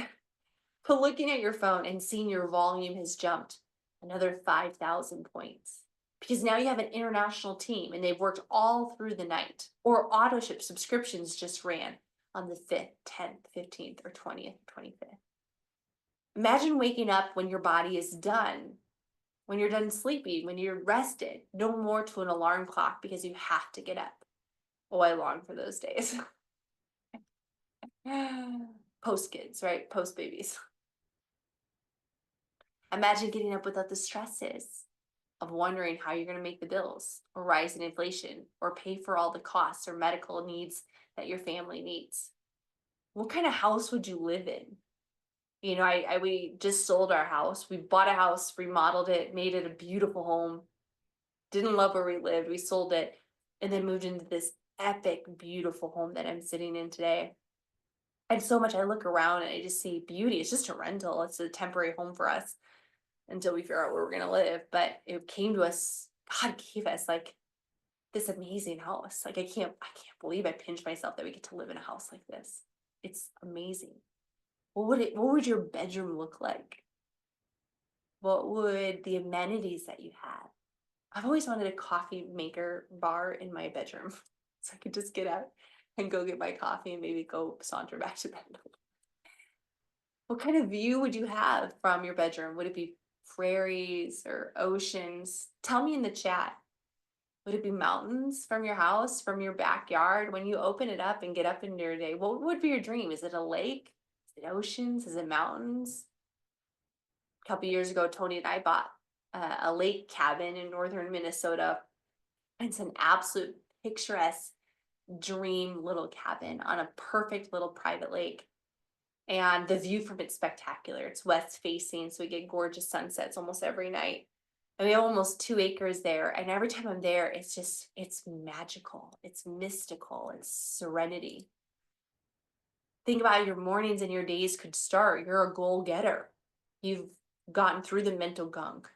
But looking at your phone and seeing your volume has jumped another 5,000 points because now you have an international team and they've worked all through the night. Or auto ship subscriptions just ran on the 5th, 10th, 15th, or 20th, 25th. Imagine waking up when your body is done, when you're done sleeping, when you're rested, no more to an alarm clock because you have to get up. Oh, I long for those days. Post kids, right? Post babies. Imagine getting up without the stresses of wondering how you're going to make the bills, or rise in inflation, or pay for all the costs or medical needs that your family needs. What kind of house would you live in? You know, we just sold our house. We bought a house, remodeled it, made it a beautiful home. Didn't love where we lived. We sold it and then moved into this epic, beautiful home that I'm sitting in today. And so much I look around and I just see beauty. It's just a rental. It's a temporary home for us until we figure out where we're going to live. But it came to us, God gave us like this amazing house. Like I can't believe I pinched myself that we get to live in a house like this. It's amazing. What would your bedroom look like? What would the amenities that you have? I've always wanted a coffee maker bar in my bedroom so I could just get out and go get my coffee and maybe go saunter back to bed. What kind of view would you have from your bedroom? Would it be prairies or oceans? Tell me in the chat. Would it be mountains from your house, from your backyard? When you open it up and get up into your day, what would be your dream? Is it a lake? Is it oceans? Is it mountains? A couple years ago, Tony and I bought a lake cabin in northern Minnesota. It's an absolute picturesque dream little cabin on a perfect little private lake. And the view from it's spectacular. It's west facing, so we get gorgeous sunsets almost every night. And we have almost 2 acres there. And every time I'm there, it's magical. It's mystical. It's serenity. Think about your mornings and your days could start. You're a goal getter. You've gotten through the mental gunk.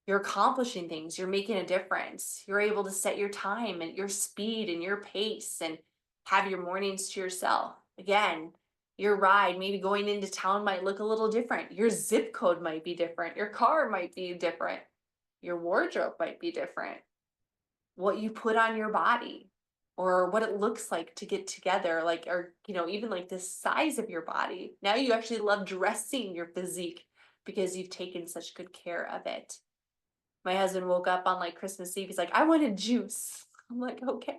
You're accomplishing things. You're making a difference. You're able to set your time and your speed and your pace and have your mornings to yourself. Again, your ride, maybe going into town, might look a little different. Your zip code might be different. Your car might be different. Your wardrobe might be different. What you put on your body or what it looks like to get together, like, or, even like the size of your body. Now you actually love dressing your physique because you've taken such good care of it. My husband woke up on like Christmas Eve. He's like, I wanted juice. I'm like, okay.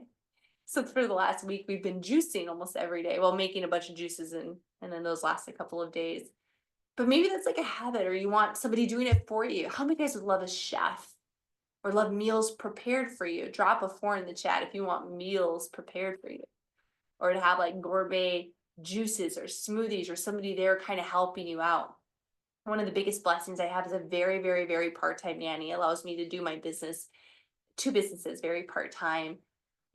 So for the last week, we've been juicing almost every day. Well, making a bunch of juices and then those last a couple of days. But maybe that's like a habit, or you want somebody doing it for you. How many guys would love a chef or love meals prepared for you? Drop a 4 in the chat if you want meals prepared for you, or to have like gourmet juices or smoothies or somebody there kind of helping you out. One of the biggest blessings I have is a very, very, very part-time nanny. It allows me to do my business, 2 businesses, very part-time.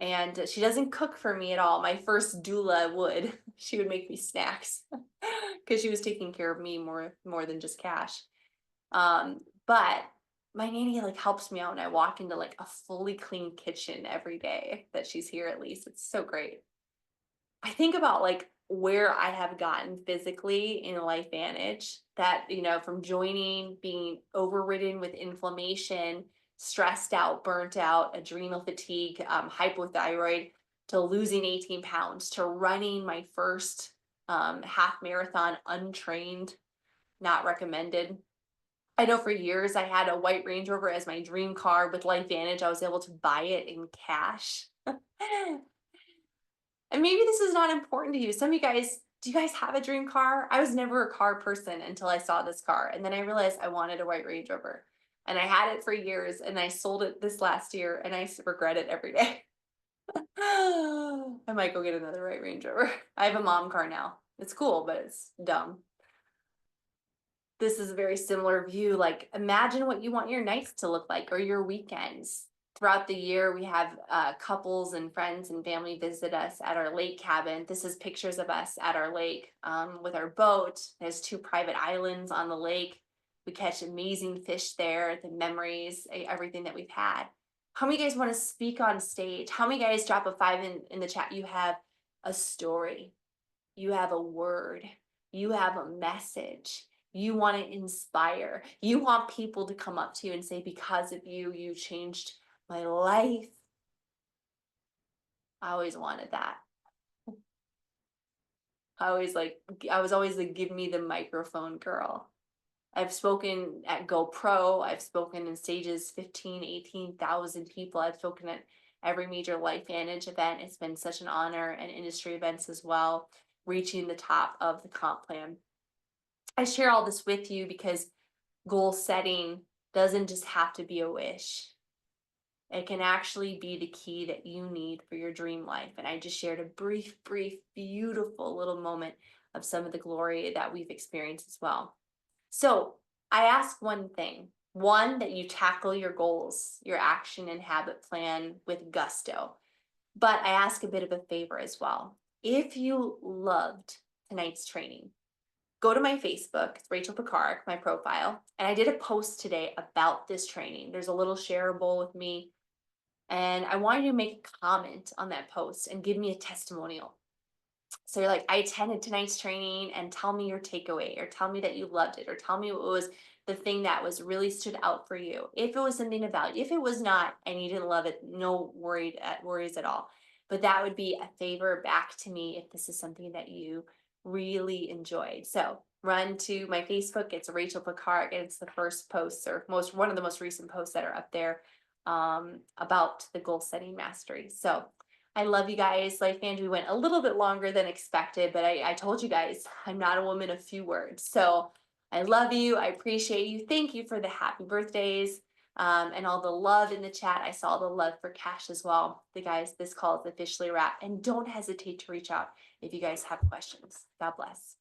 And she doesn't cook for me at all. My first doula would. She would make me snacks because she was taking care of me more than just cash. But my nanny like helps me out, and I walk into like a fully clean kitchen every day that she's here at least. It's so great. I think about like where I have gotten physically in LifeVantage that, from joining, being overridden with inflammation, stressed out, burnt out, adrenal fatigue, hypothyroid, to losing 18 pounds, to running my first half marathon untrained, not recommended. I know for years I had a white Range Rover as my dream car. With LifeVantage, I was able to buy it in cash. And maybe this is not important to you. Some of you guys, do you guys have a dream car? I was never a car person until I saw this car. And then I realized I wanted a white Range Rover. And I had it for years and I sold it this last year and I regret it every day. I might go get another white Range Rover. I have a mom car now. It's cool, but it's dumb. This is a very similar view. Like, imagine what you want your nights to look like or your weekends. Throughout the year, we have couples and friends and family visit us at our lake cabin. This is pictures of us at our lake with our boat. There's 2 private islands on the lake. We catch amazing fish there, the memories, everything that we've had. How many guys want to speak on stage? How many guys drop a 5 in the chat? You have a story, you have a word, you have a message. You want to inspire. You want people to come up to you and say, because of you, you changed my life. I always wanted that. I was always the give me the microphone girl. I've spoken at GoPro. I've spoken in stages 15, 18,000 people. I've spoken at every major LifeVantage event. It's been such an honor, and industry events as well, reaching the top of the comp plan. I share all this with you because goal setting doesn't just have to be a wish. It can actually be the key that you need for your dream life. And I just shared a brief, beautiful little moment of some of the glory that we've experienced as well. So I ask one thing. One, that you tackle your goals, your action and habit plan with gusto. But I ask a bit of a favor as well. If you loved tonight's training, go to my Facebook, it's Rachel Pekarek, my profile, and I did a post today about this training. There's a little shareable with me, and I want you to make a comment on that post and give me a testimonial. So you're like, I attended tonight's training, and tell me your takeaway, or tell me that you loved it, or tell me what was the thing that was really stood out for you. If it was something of value, if it was not, and you didn't love it, no worries at all. But that would be a favor back to me if this is something that you really enjoyed. So run to my Facebook. It's Rachel Pekarek, and it's the first post, or one of the most recent posts that are up there about the goal setting mastery. So I love you guys. LifeVantage, we went a little bit longer than expected, but I told you guys I'm not a woman of few words. So I love you. I appreciate you. Thank you for the happy birthdays and all the love in the chat. I saw the love for Cash as well. The guys, this call is officially a wrap. And don't hesitate to reach out if you guys have questions. God bless.